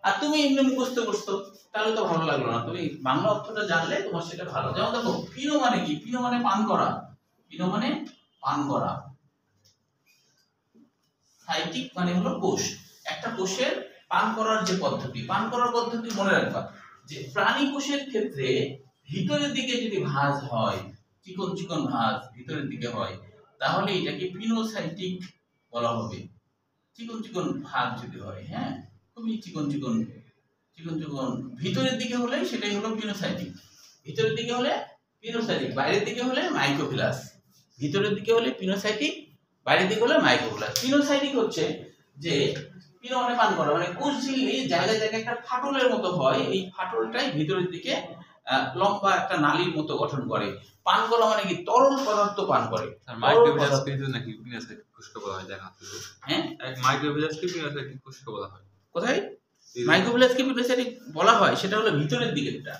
আর তুমি এমনি মুখস্থ করছো তাহলে তো ভালো লাগলো না, তুমি বাংলা অর্থটা জানলে তোমার সেটা ভালো। যেমন দেখো পিনো মানে কি, পিনো মানে পান করা, পিনো মানে পান করা, সাইটিক মানে হলো কোষ, একটা কোষের পান করার যে পদ্ধতি, পান করার পদ্ধতি মনে রাখবা, যে প্রাণী কোষের ক্ষেত্রে ভিতরের দিকে যদি ভাঁজ হয়, চিকন চিকন ভাঁজ ভিতরের দিকে হয়, তাহলে এটাকে পিনোসাইটিক বলা হবে। চিকন চিকন ভাঁজ যদি হয়, হ্যাঁ, খুবই চিকন চিকন চিকন চিকন ভিতরের দিকে হলে সেটাই হলো পিনোসাইটিক, ভিতরের দিকে হলে পিনোসাইটিক বাইরের দিকে হলে মাইক্রোভিলাস, ভিতরের দিকে হলে পিনোসাইটিক, বাইরের দিকে হলে মাইক্রোভিলাস। পিনোসাইটিক হচ্ছে যে পিনো মানে পান করা, মানে কোষ ঝিল্লি জায়গায় জায়গায় একটা ফাটলের মতো হয়, এই ফাটলটাই ভিতরের দিকে লম্বা একটা নালীর মতো গঠন করে। পান করা মানে কি তরল পদার্থ পান করে। মাইক্রোভিলাস কিন্তু নাকি পিনোসাইটিক কোষকে বলা হয় দেখা আছে। হ্যাঁ, মাইক্রোভিলাসকে পিনোসাইটিক কোষকে বলা হয়। কোথায় মাইক্রোভিলাসকে পিনোসাইটিক বলা হয়? সেটা হলো ভিতরের দিকেরটা।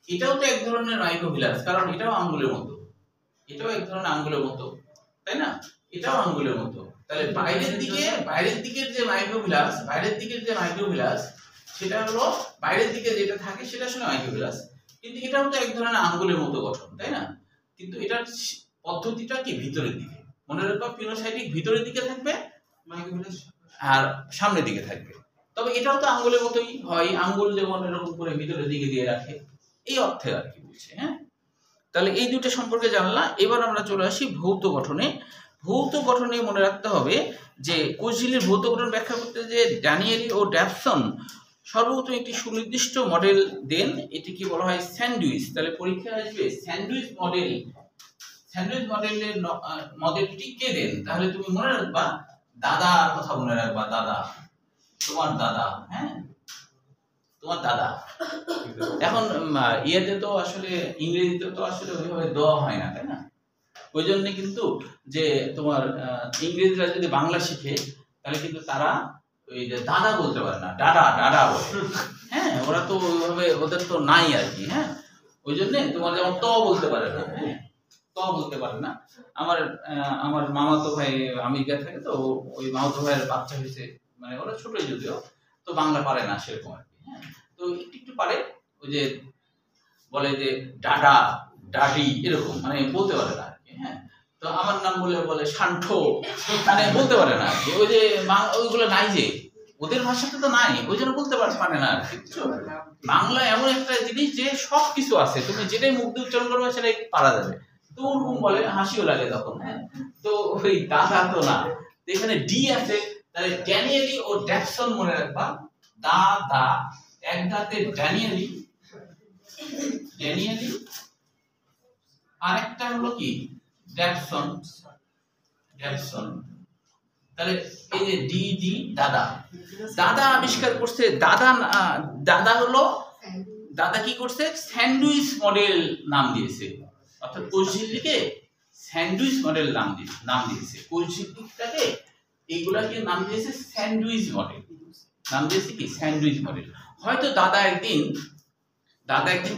এটাও তো এক ধরনের মাইক্রোভিলাস, কারণ এটাও আঙ্গুলের মতো, এটাও এক ধরনের আঙ্গুলের মতো, তাই না? এটাও আঙ্গুলের মতো। তাহলে বাইরের দিকের যে মাইক্রোভিলাস, সেটা হলো বাইরের দিকে যেটা থাকে সেটা আসলে মাইক্রোভিলাস, কিন্তু এটাও তো এক ধরনের আঙ্গুলের মতো গঠন, তাই না? কিন্তু এটার পদ্ধতিটা কি ভিতরের দিকে। মনে রাখবা পিনোসাইটিক ভিতরের দিকে থাকবে, মাইক্রোভিলাস আর সামনের দিকে থাকবে। তবে এটাও তো আঙ্গুলের মতোই হয়, আঙ্গুল যেমন এরকম করে ভিতরের দিকে দিয়ে রাখে, এই অর্থে আর কি বলছে। হ্যাঁ, তাহলে এই দুটো সম্পর্কে জানলাম। এবার আমরা চলে আসি ভৌত গঠনে। ভৌত গঠনে মনে রাখতে হবে যে কোষঝিল্লির ভৌত গঠন ব্যাখ্যা করতে যে ড্যানিয়েলি ও ড্যাপসন সর্বপ্রথম একটি সুনির্দিষ্ট মডেল দেন, এটিকে বলা হয় স্যান্ডউইচ। তাহলে পরীক্ষায় আসবে স্যান্ডউইচ মডেল, স্যান্ডউইচ মডেলের মডেলটি কে দেন? তাহলে তুমি মনে রাখবা দাদার কথা মনে রাখবা, দাদা, তোমার দাদা। হ্যাঁ, তোমার দাদা। এখন ইয়েতে তো আসলে ইংরেজিতে তো আসলে ওইভাবে দেওয়া হয় না, তাই না? ওই জন্য কিন্তু যে তোমার ইংরেজরা যদি বাংলা শিখে তাহলে কিন্তু তারা ওই যে দাদা বলতে পারে না, ডাডা ডাডা বলে। হ্যাঁ, ওরা তো ওইভাবে ওদের তো নাই আর কি। হ্যাঁ, ওই জন্য তোমার যেমন ত বলতে পারে না, হ্যাঁ, ত বলতে পারে না। আমার মামাতো ভাই আমেরিকায় থাকে, তো ওই মামাতো ভাইয়ের বাচ্চা হয়েছে, মানে ওরা ছোটই যদিও, তো বাংলা পারে না সেরকম আর কি। হ্যাঁ, তো একটু পারে, ওই যে বলে যে ডাডা ডাডি এরকম, মানে বলতে পারে না আর কি। হ্যাঁ, তো আমার নাম বলে শান্ঠ, মানে বলতে পারে না। ওই যে ওইগুলো নাই, যে ওদের ভাষাতে তো নাই, ওই জন্য বলতে পারে না আর কি। বাংলা এমন একটা জিনিস যে সব কিছু আছে, তুমি যেটাই মুখ দিয়ে উচ্চারণ করবে সেটাই পারা যাবে। তো ওরকম বলে, হাসিও লাগে তখন। হ্যাঁ, তো ওই দাদা তো না, এখানে ডি আছে, তাহলে ড্যানিয়েলি ও ড্যাপসন মনে রাখবা। দাদা এক দাঁতে ড্যানিয়েলি, আর একটা হলো কি ড্যাপসন। তাহলে এই যে ডি ডি দাদা, দাদা আবিষ্কার করছে। দাদা হলো, দাদা কি করছে? স্যান্ডউইচ মডেল নাম দিয়েছে, অর্থাৎ কোষঝিল্লিকে স্যান্ডউইচ মডেল নাম দিয়েছে। কোষঝিল্লিটাকে এইগুলাকে নাম দিয়েছে স্যান্ডউইচ মডেল, নাম দিয়েছে কি স্যান্ডউইচ মডেল। হয়তো দাদা একদিন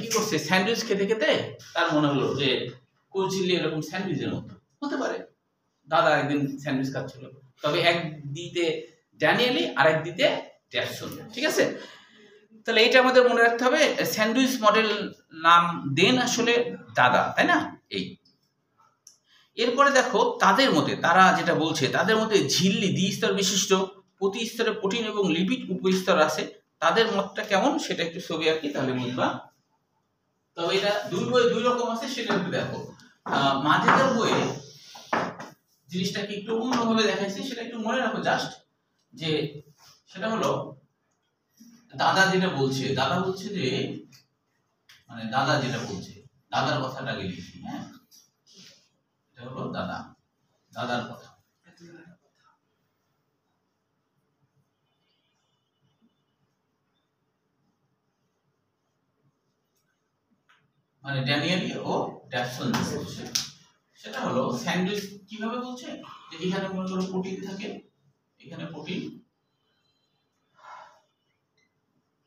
কি করছে, স্যান্ডউইচ খেতে খেতে তার মনে হলো যে কোষঝিল্লি এরকম স্যান্ডউইচের মতো হতে পারে। দাদা একদিন স্যান্ডউইচ খাচ্ছিল, তবে এক দিতে ড্যানিয়েলি আর এক দিতে ড্যাপসন। ঠিক আছে, তাহলে এটা আমাদের মনে রাখতে হবে। স্যান্ডউইচ মডেল নাম দেন আসলে দাদা, তাই না? এই এরপরে দেখো তাদের মতে, তারা যেটা বলছে, তাদের মতে ঝিল্লি দ্বিস্তর বিশিষ্ট, প্রতি স্তরে প্রোটিন এবং লিপিড উপস্তর আছে। তাদের মতটা কেমন সেটা একটু ছবি আঁকি, তাহলে বুঝবা। তবে এটা দুই রকম আছে, সেটা একটু দেখো। মাঝের বইয়ে জিনিসটাকে একটু অন্যভাবে দেখাইছে, সেটা একটু মনে রাখো জাস্ট, যে সেটা হলো দাদা যেটা বলছে, দাদা বলছে যে, মানে দাদা যেটা বলছে, দাদার কথাটাকে লিখি। হ্যাঁ, এটা হলো দাদার কথা। মানে ড্যানিয়েলি ও ড্যাপসন বলছে, সেটা হলো স্যান্ডউইচ কিভাবে বলছে, যে এখানে মনে করো প্রোটিন থাকে, এখানে প্রোটিন।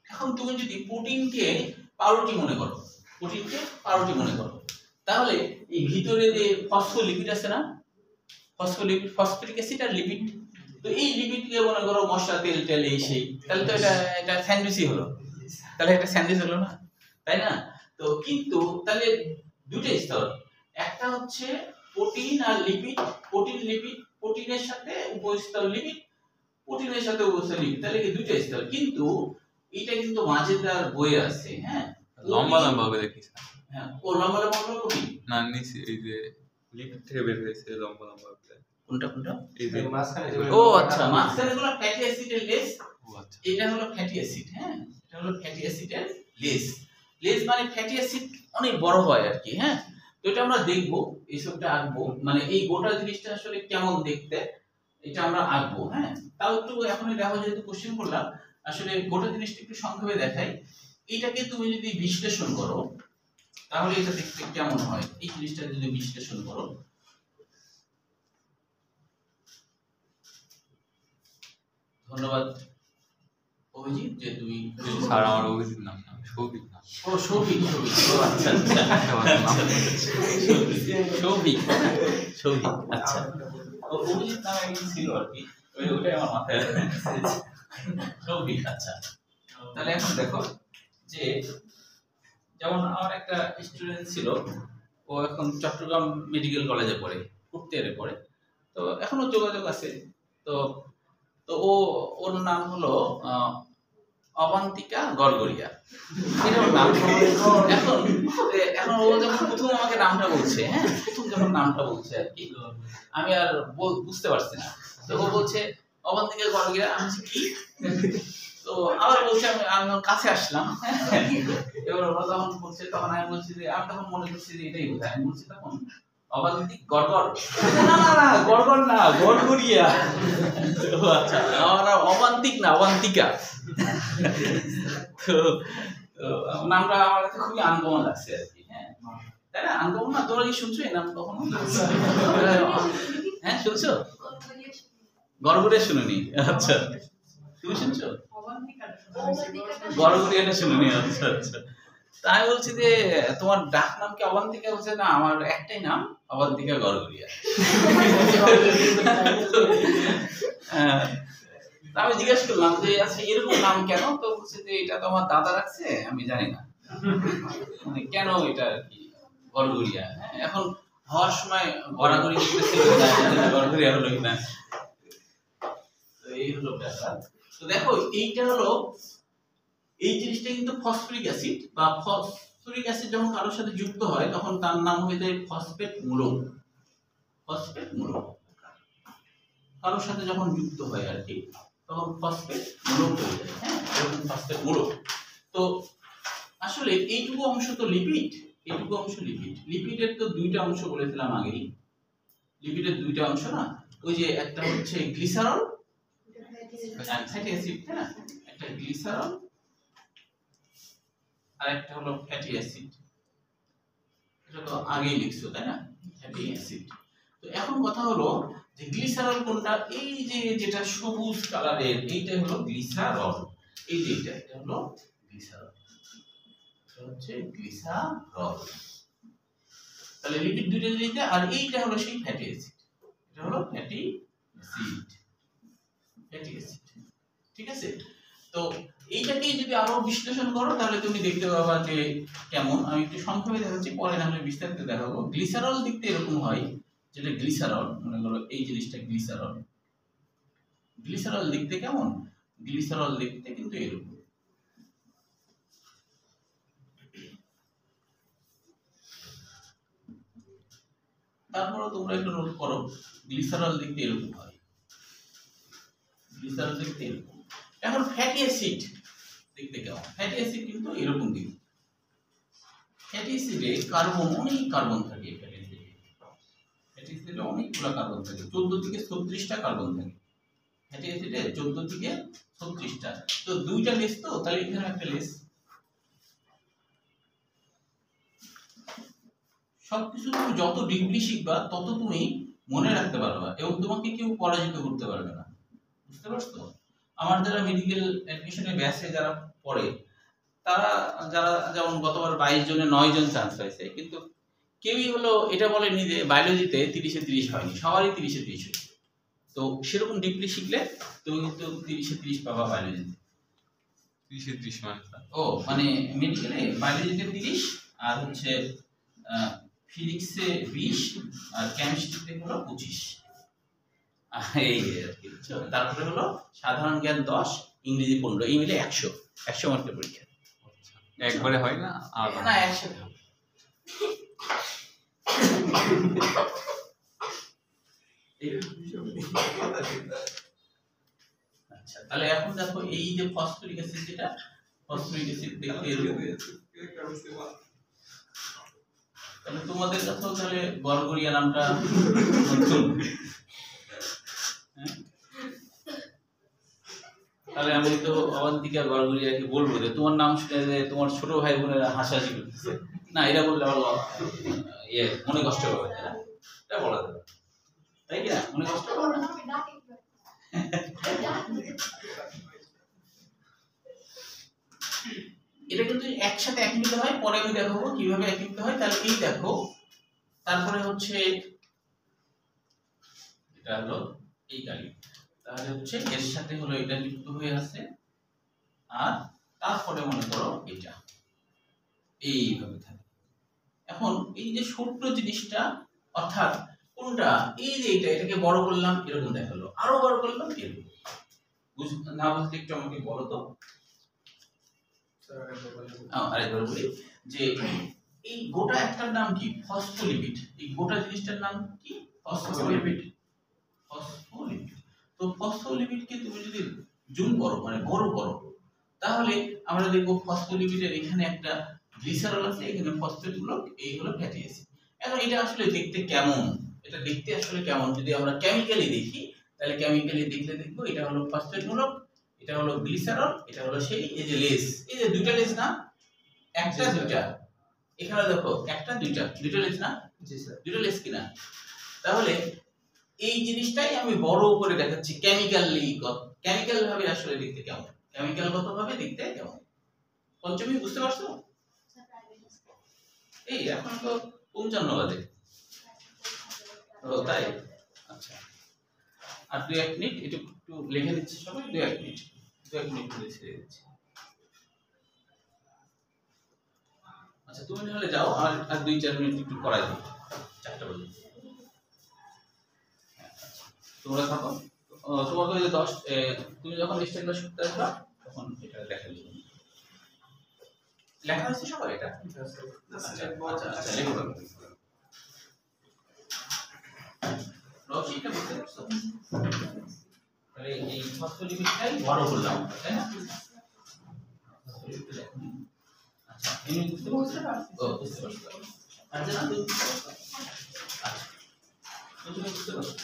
এখন তুমি যদি প্রোটিনকে পাউরুটি মনে করো, তাহলে এই ভিতরে যে ফসফোলিপিড আছে না, ফসফরিক অ্যাসিড আর লিপিড, তো এই লিপিডকে মনে করো মশলা তেল এই সেই, তাহলে তো এটা স্যান্ডউইচই হলো। তাহলে এটা স্যান্ডউইচ হলো না, তাই না? তো কিন্তু তাহলে দুটো স্তর, একটা হচ্ছে প্রোটিন আর লিপিড, প্রোটিনের সাথে উপস্তর লিপিড, প্রোটিনের সাথে উপস্তর লিপিড, তাহলে কি দুটো স্তর। কিন্তু এটা কিন্তু মাঝেদার বইয়ে আছে। হ্যাঁ, লম্বা করে দেখিস। হ্যাঁ, ও লম্বা হলো প্রোটিন না, নিচে এই যে লিপিড থেকে বের হয়েছে লম্বা করে। কোনটা? এই যে মাঝখানে। ও আচ্ছা, মাঝখানে হলো ফ্যাটি অ্যাসিডের লেস। ও আচ্ছা, এটা হলো ফ্যাটি অ্যাসিড। হ্যাঁ, এটা হলো ফ্যাটি অ্যাসিডের লেস। লেজ মানে ফ্যাটি অ্যাসিড অনেক বড় হয় আর কি। হ্যাঁ, তো এটা আমরা দেখবো, এইসবটা আঁকবো, মানে এই গোটা জিনিসটা আসলে কেমন দেখতে এটা আমরা আঁকবো। হ্যাঁ, তাও একটু এখনই দেখো, যেহেতু কোশ্চেন করলাম, আসলে গোটা জিনিসটা একটু সংক্ষেপে দেখাই। এটাকে তুমি যদি বিশ্লেষণ করো তাহলে এটা দেখতে কেমন হয়, এই জিনিসটা যদি বিশ্লেষণ করো। ধন্যবাদ অভিজিৎ যে তুমি। স্যার আমার অভিজিৎ নাম না, সৌভিক নাম। ও সৌভিক, সৌভিক, ও আচ্ছা আচ্ছা সৌভিক, সৌভিক, আচ্ছা। ও অভিজিৎ নামে একজন ছিল আর কি, ওইটাই আমার মাথায় সৌভিক। আচ্ছা, তাহলে এখন দেখো যে যেমন আমার একটা স্টুডেন্ট ছিল, ও এখন চট্টগ্রাম মেডিকেল কলেজে পড়ে, ফোর্থ ইয়ারে পড়ে, তো এখনো যোগাযোগ আছে। তো তো ওর নাম হলো অবান্তিকা গড়গড়িয়া, এটা ওর নাম। এখন এখন ও যখন প্রথম আমাকে নামটা বলছে, হ্যাঁ প্রথম যখন নামটা বলছে আর কি, আমি আর বুঝতে পারছি না। তো ও বলছে অবান্তিকা গড়গড়িয়া, আমি বলছি কি? তো আবার বলছে, আমি কাছে আসলাম, এবার ওরা তখন বলছে, তখন আমি বলছি যে, আমি তখন মনে করছি যে এটাই বোঝায়। আমি বলছি তখন অবান্তিক গড়গড়, না না না গড়গড় না, গড়গড়িয়া। আচ্ছা, আমার অবান্তিক না, অবান্তিকা। তো নামটা আমার কাছে খুবই আনকমন লাগছে আর কি। হ্যাঁ, তাই না? আনকমন না? তোমরা কি শুনছো এই নাম কখনো? হ্যাঁ শুনছো? গড়গড়িয়া শুনুনি? আচ্ছা, তুমি শুনছো? গড়গড়িয়াটা শুনুনি? আচ্ছা আচ্ছা। তাই বলছি যে তোমার ডাক নাম কি অবান্তিকা? বলছে না, আমার একটাই নাম অবান্তিকা গড়গড়িয়া। আমি জিজ্ঞেস করলাম যে আচ্ছা এরকম নাম কেন? তো বলছে যে এটা তো আমার দাদা রাখছে, আমি জানি না মানে কেন এটা আর কি গড়গড়িয়া। এখন হওয়ার সময় গড়াগড়ি করতেছিল, গড়গড়িয়া হলো কিনা। তো এই হলো ব্যাপার। তো দেখো এইটা হলো, এই জিনিসটা কিন্তু ফসফরিক অ্যাসিড, বা ফসফরিক অ্যাসিড যখন কারোর সাথে যুক্ত হয় তখন তার নাম হয়ে যায় ফসফেট মূলক। ফসফেট মূলক কারোর সাথে যখন যুক্ত হয় আর কি, তখন ফসফেট মূলক হয়ে যায়। হ্যাঁ, এরকম ফসফেট মূলক। তো আসলে এইটুকু অংশ তো লিপিড, এইটুকু অংশ লিপিড। লিপিডের তো দুইটা অংশ বলেছিলাম আগেই, লিপিডের দুইটা অংশ না, ওই যে একটা হচ্ছে গ্লিসারল, ফ্যাটি অ্যাসিড, তাই না? একটা গ্লিসারল আর একটা হলো ফ্যাটি অ্যাসিড। এটা তো আগেই লিখছো, তাই না? Fatty acid. তো এখন কথা হলো যে গ্লিসারল কোনটা? এই যে যেটা সবুজ কালারের, এইটা হলো গ্লিসারল। এই যে এটা হলো গ্লিসারল, এটা হচ্ছে গ্লিসারল। তাহলে লিপিড দুইটা দিতে, আর এইটা হলো সেই ফ্যাটি অ্যাসিড, এটা হলো ফ্যাটি অ্যাসিড, ফ্যাটি অ্যাসিড। ঠিক আছে? তো এইটাকে যদি আরো বিশ্লেষণ করো তাহলে তুমি দেখতে পাবা যে কেমন। আমি একটু সংক্ষেপে দেখাচ্ছি, পরে না হলে বিস্তারিত দেখাবো। গ্লিসারল দেখতে এরকম হয়, যেটা গ্লিসারল, মনে করো এই জিনিসটা গ্লিসারল। গ্লিসারল দেখতে কেমন? গ্লিসারল দেখতে কিন্তু এরকম। তারপরে তোমরা একটু নোট করো, গ্লিসারল দেখতে এরকম হয়, গ্লিসারল দেখতে এরকম। এখন ফ্যাটি অ্যাসিড দেখতে কেমন? ফ্যাটি অ্যাসিড কিন্তু এরকম দেখতে। ফ্যাটি অ্যাসিডে কার্বন, অনেক কার্বন থাকে। ফ্যাটি অ্যাসিডে অনেকগুলো কার্বন থাকে, 14 থেকে 36টা কার্বন থাকে। ফ্যাটি অ্যাসিডে 14 থেকে 36টা। তো দুইটা লেস, তো তাহলে এখানে একটা লেস। সবকিছু তুমি যত ডিপলি শিখবা তত তুমি মনে রাখতে পারবা, এবং তোমাকে কেউ পরাজিত করতে পারবে না। বুঝতে পারছো? আমার যারা মেডিকেল অ্যাডমিশনের ব্যাচে যারা পড়ে, তারা যারা যেমন গতবার 22 জনে 9 জন চান্স পাইছে, কিন্তু কেউই হলো এটা বলেনি যে বায়োলজিতে 30-এ 30 হয়নি, সবারই 30-এ 30 হয়েছে। তো সেরকম ডিপলি শিখলে তুমি কিন্তু 30-এ 30 পাবা বায়োলজিতে। 30-এ 30 মানে ও মানে মেডিকেলে বায়োলজিতে 30, আর হচ্ছে ফিজিক্সে 20, আর কেমিস্ট্রিতে হলো 25। এই আর কি। তারপরে হলো সাধারণ জ্ঞান 10, ইংরেজি 15, এই মিলে 100 মার্কের পরীক্ষা। একবারে হয় না, আর না একসাথে হবে। আচ্ছা, তাহলে এখন দেখো এই যে ফসফরিক অ্যাসিড, যেটা ফসফরিক অ্যাসিড দেখতে এরকম, তাহলে তোমাদের কাছেও তাহলে গড়গড়িয়া নামটা নতুন। তাহলে আমি তো অবন্তিকা গড়গড়িয়াকে বলবো যে তোমার নাম শুনে যে তোমার ছোট ভাই বোনেরা হাসাহাসি করতেছে, না এটা বললে আমার মনে কষ্ট হবে, তাই না? এটা বলা যাবে, তাই কি না? মনে কষ্ট হবে না? এটা কিন্তু একসাথে একীভূত হয়, পরে আমি দেখাবো কিভাবে একীভূত হয়। তাহলে এই দেখো, তারপরে হচ্ছে এটা হলো এই গাড়ি, তাহলে হচ্ছে এর সাথে হলো এটা যুক্ত হয়ে আছে, আর তারপরে মনে করো এটা এইভাবে থাকে। এখন এই যে ছোট্ট জিনিসটা, অর্থাৎ কোনটা, এই যে এটাকে বড় করলাম এরকম দেখালো, আরো বড় করলাম এরকম, বুঝতে না বুঝলে একটু আমাকে বলো তো। আরেকবার বলি যে এই গোটা একটার নাম কি? ফসফোলিপিড। এই গোটা জিনিসটার নাম কি? ফসফোলিপিড। ফসফোলিপিড। তো ফসফোলিপিডকে তুমি যদি জুম করো, মানে বড় করো, তাহলে আমরা দেখব ফসফোলিপিডের এখানে একটা গ্লিসারল আছে, এখানে ফসফেট গুলো, এই হলো ফ্যাটি অ্যাসিড। এখন এটা আসলে দেখতে কেমন? এটা দেখতে আসলে কেমন যদি আমরা কেমিক্যালি দেখি, তাহলে কেমিক্যালি দেখলে দেখবো এটা হলো ফসফেট মূলক, এটা হলো গ্লিসারল, এটা হলো সেই এই যে লেস, এই যে দুইটা লেস না, একটা দুইটা, এখানে দেখো একটা দুইটা, দুইটা লেস না? জি স্যার, দুইটা লেস কিনা? তাহলে এই জিনিসটাই আমি বড় করে দেখাচ্ছি কেমিক্যালি, কেমিক্যাল ভাবে আসলে দেখতে কেমন, কেমিক্যাল গত ভাবে দেখতে কেমন। পঞ্চমী বুঝতে পারছো? এই এখন তো 55 বাজে। ও তাই, আচ্ছা, আর 2-1 মিনিট একটু লিখে দিচ্ছি সবাই, 2-1 মিনিট, 2-1 মিনিট করে ছেড়ে দিচ্ছি। আচ্ছা তুমি তাহলে যাও, আর 2-4 মিনিট একটু করাই দিই, 4টা বাজে। তোমরা থাকো, তোমাকে ওই যে 10 তুমি যখন স্টেট ক্লাস করতে আসবা তখন এটা দেখা যাবে। লেখা হয়েছে সবাই এটা? আচ্ছা আচ্ছা লেখো। রশিটা বুঝতে পারছো? তাহলে এই ফসফোলিপিডটাই বড় করলাম, তাই না? আচ্ছা তুমি বুঝতে পারছো? ও বুঝতে পারছো। আচ্ছা না তুমি বুঝতে পারছো? আচ্ছা তুমি বুঝতে পারছো?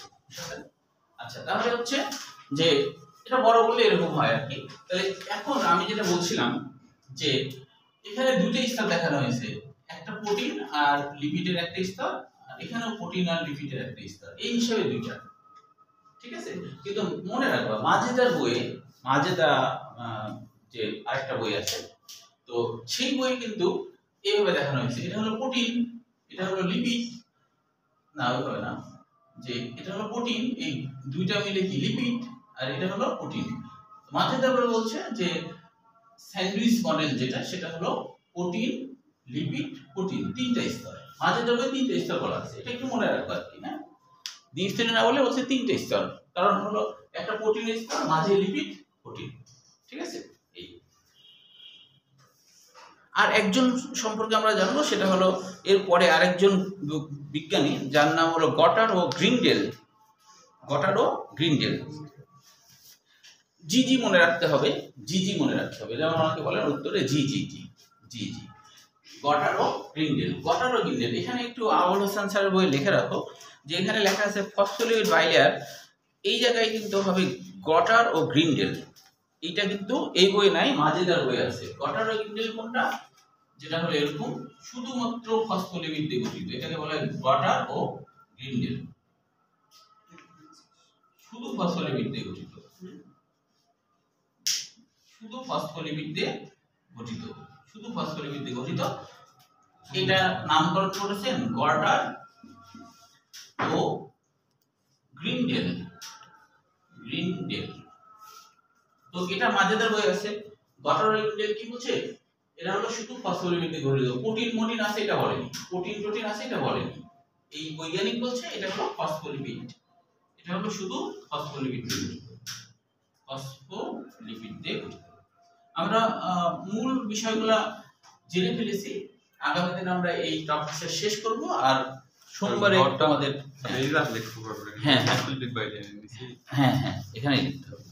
আচ্ছা তাহলে হচ্ছে যে এটা বড় করলে এরকম হয় আর কি। তাহলে এখন আমি যেটা বলছিলাম যে এখানে দুটো স্তর দেখানো হয়েছে, একটা প্রোটিন আর লিপিডের একটা স্তর, আর এখানেও প্রোটিন আর লিপিডের একটা স্তর, এই হিসাবে দুইটা, ঠিক আছে? কিন্তু মনে রাখবা মাজেদার বইয়ে, মাজেদা যে আরেকটা বই আছে, তো সেই বইয়ে কিন্তু এইভাবে দেখানো হয়েছে, এটা হলো প্রোটিন, এটা হলো লিপিড, না ওইভাবে না, যে এটা হলো প্রোটিন, এই দুইটা মিলে কি লিপিড, আর এটা হলো প্রোটিন। মাজেদার বই বলছে যে স্যান্ডউইচ মডেল যেটা, সেটা হলো প্রোটিন, লিপিড, প্রোটিন, তিনটা স্তর। মাজেদার বই তিনটা স্তর বলা আছে, এটা একটু মনে রাখবা আর কি। না দ্বিস্তরে না বলে বলছে তিনটা স্তর, কারণ হলো একটা প্রোটিনের স্তর, মাঝে লিপিড, প্রোটিন, ঠিক আছে? এই আর একজন সম্পর্কে আমরা জানবো, সেটা হলো এরপরে আরেকজন বিজ্ঞানী, যার নাম হলো গটার ও গ্রিন্ডেল। গটার ও গ্রিন্ডেল, জি জি মনে রাখতে হবে, জি জি মনে রাখতে হবে, যেমন আমাকে বলেন উত্তরে জি জি জি জি জি। গটার ও গ্রিন্ডেল, গটার ও গ্রিন্ডেল, এখানে একটু আবুল হাসান স্যারের বই লিখে রাখো যে এখানে লেখা আছে ফসফোলিপিড বাইলেয়ার, এই জায়গায় কিন্তু হবে গটার ও গ্রিন্ডেল, এইটা কিন্তু এই বই নাই, মাজেদার বই আছে। গটার ও গ্রিন্ডেল কোনটা? যেটা হলো এরকম শুধুমাত্র ফসফোলিপিড দিয়ে গঠিত, এটাকে বলা হয় গটার ও গ্রিন্ডেল, শুধু ফসফোলিপিড দিয়ে গঠিত, শুধু ফসফোলিপিড দিয়ে গঠিত, শুধু ফসফোলিপিড দিয়ে গঠিত। এটা নামকরণ করেছেন গটার ও গ্রিন্ডেল, গ্রিন্ডেল। তো এটা মাজেদার বই আছে। গটার ও গ্রিন্ডেল কি বলছে? এটা হলো শুধু ফসফোলিপিড দিয়ে গঠিত, প্রোটিন মোটিন আছে এটা বলেনি, প্রোটিন প্রোটিন আছে এটা বলেনি। এই বৈজ্ঞানিক বলছে এটা হলো ফসফোলিপিড, এটা হলো শুধু ফসফোলিপিড দিয়ে গঠিত, ফসফোলিপিড দিয়ে গঠিত। আমরা মূল বিষয়গুলো জেনে ফেলেছি, আগামী দিনে আমরা এই টপিকটা শেষ করব, আর সোমবারে আমাদের হ্যাঁ হ্যাঁ হ্যাঁ এখানেই লিখতে হবে।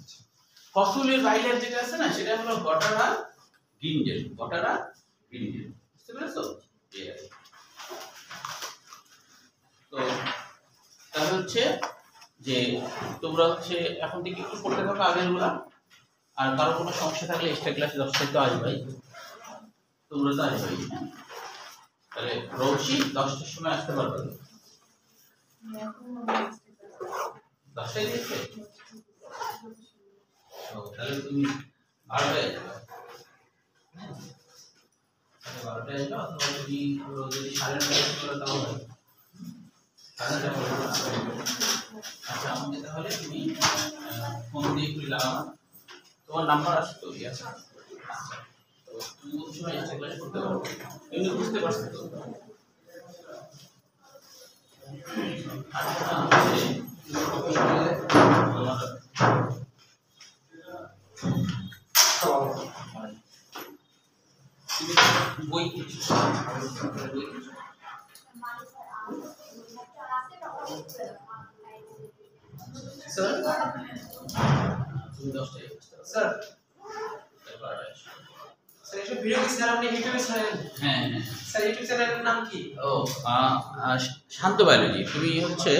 ফসফোলিপিড বাইলেয়ার যেটা আছে না, সেটা হলো গটার আর গ্রিন্ডেল, গটার আর ইন্ডিয়ান, বুঝতে পেরেছো? তো তাহলে হচ্ছে যে তোমরা হচ্ছে এখন থেকে একটু পড়তে থাকো আগের গুলা, আর কারো কোনো সমস্যা থাকলে এক্সট্রা ক্লাসে 10টায় তো আসবেই, তোমরা তো আসবেই। হ্যাঁ, তাহলে রোশি 10টার সময় আসতে পারবে? 10টায় দিয়েছে? তাহলে তুমি 12টায় যাবে। হ্যাঁ, 12টায় যাবে, অথবা তুমি যদি 9:30 করো তাও হয়। আচ্ছা, আমাকে তাহলে তুমি ফোন দিয়ে একটু লাগাও, তোমার নাম্বার আছে তো? আছে। আচ্ছা, তো তুমি কোন সময় এক্সট্রা ক্লাস করতে পারো? এমনি বুঝতে পারছো তো? তুমি বই কিছু স্যার, তুমি 10টায় স্যার বারোটায় আসো। স্যার এসব ভিডিও কি স্যার আপনি ইউটিউবে ছাড়েন? হ্যাঁ হ্যাঁ। স্যার ইউটিউব চ্যানেলের নাম কি? ও শান্ত বায়োলজি। তুমি হচ্ছে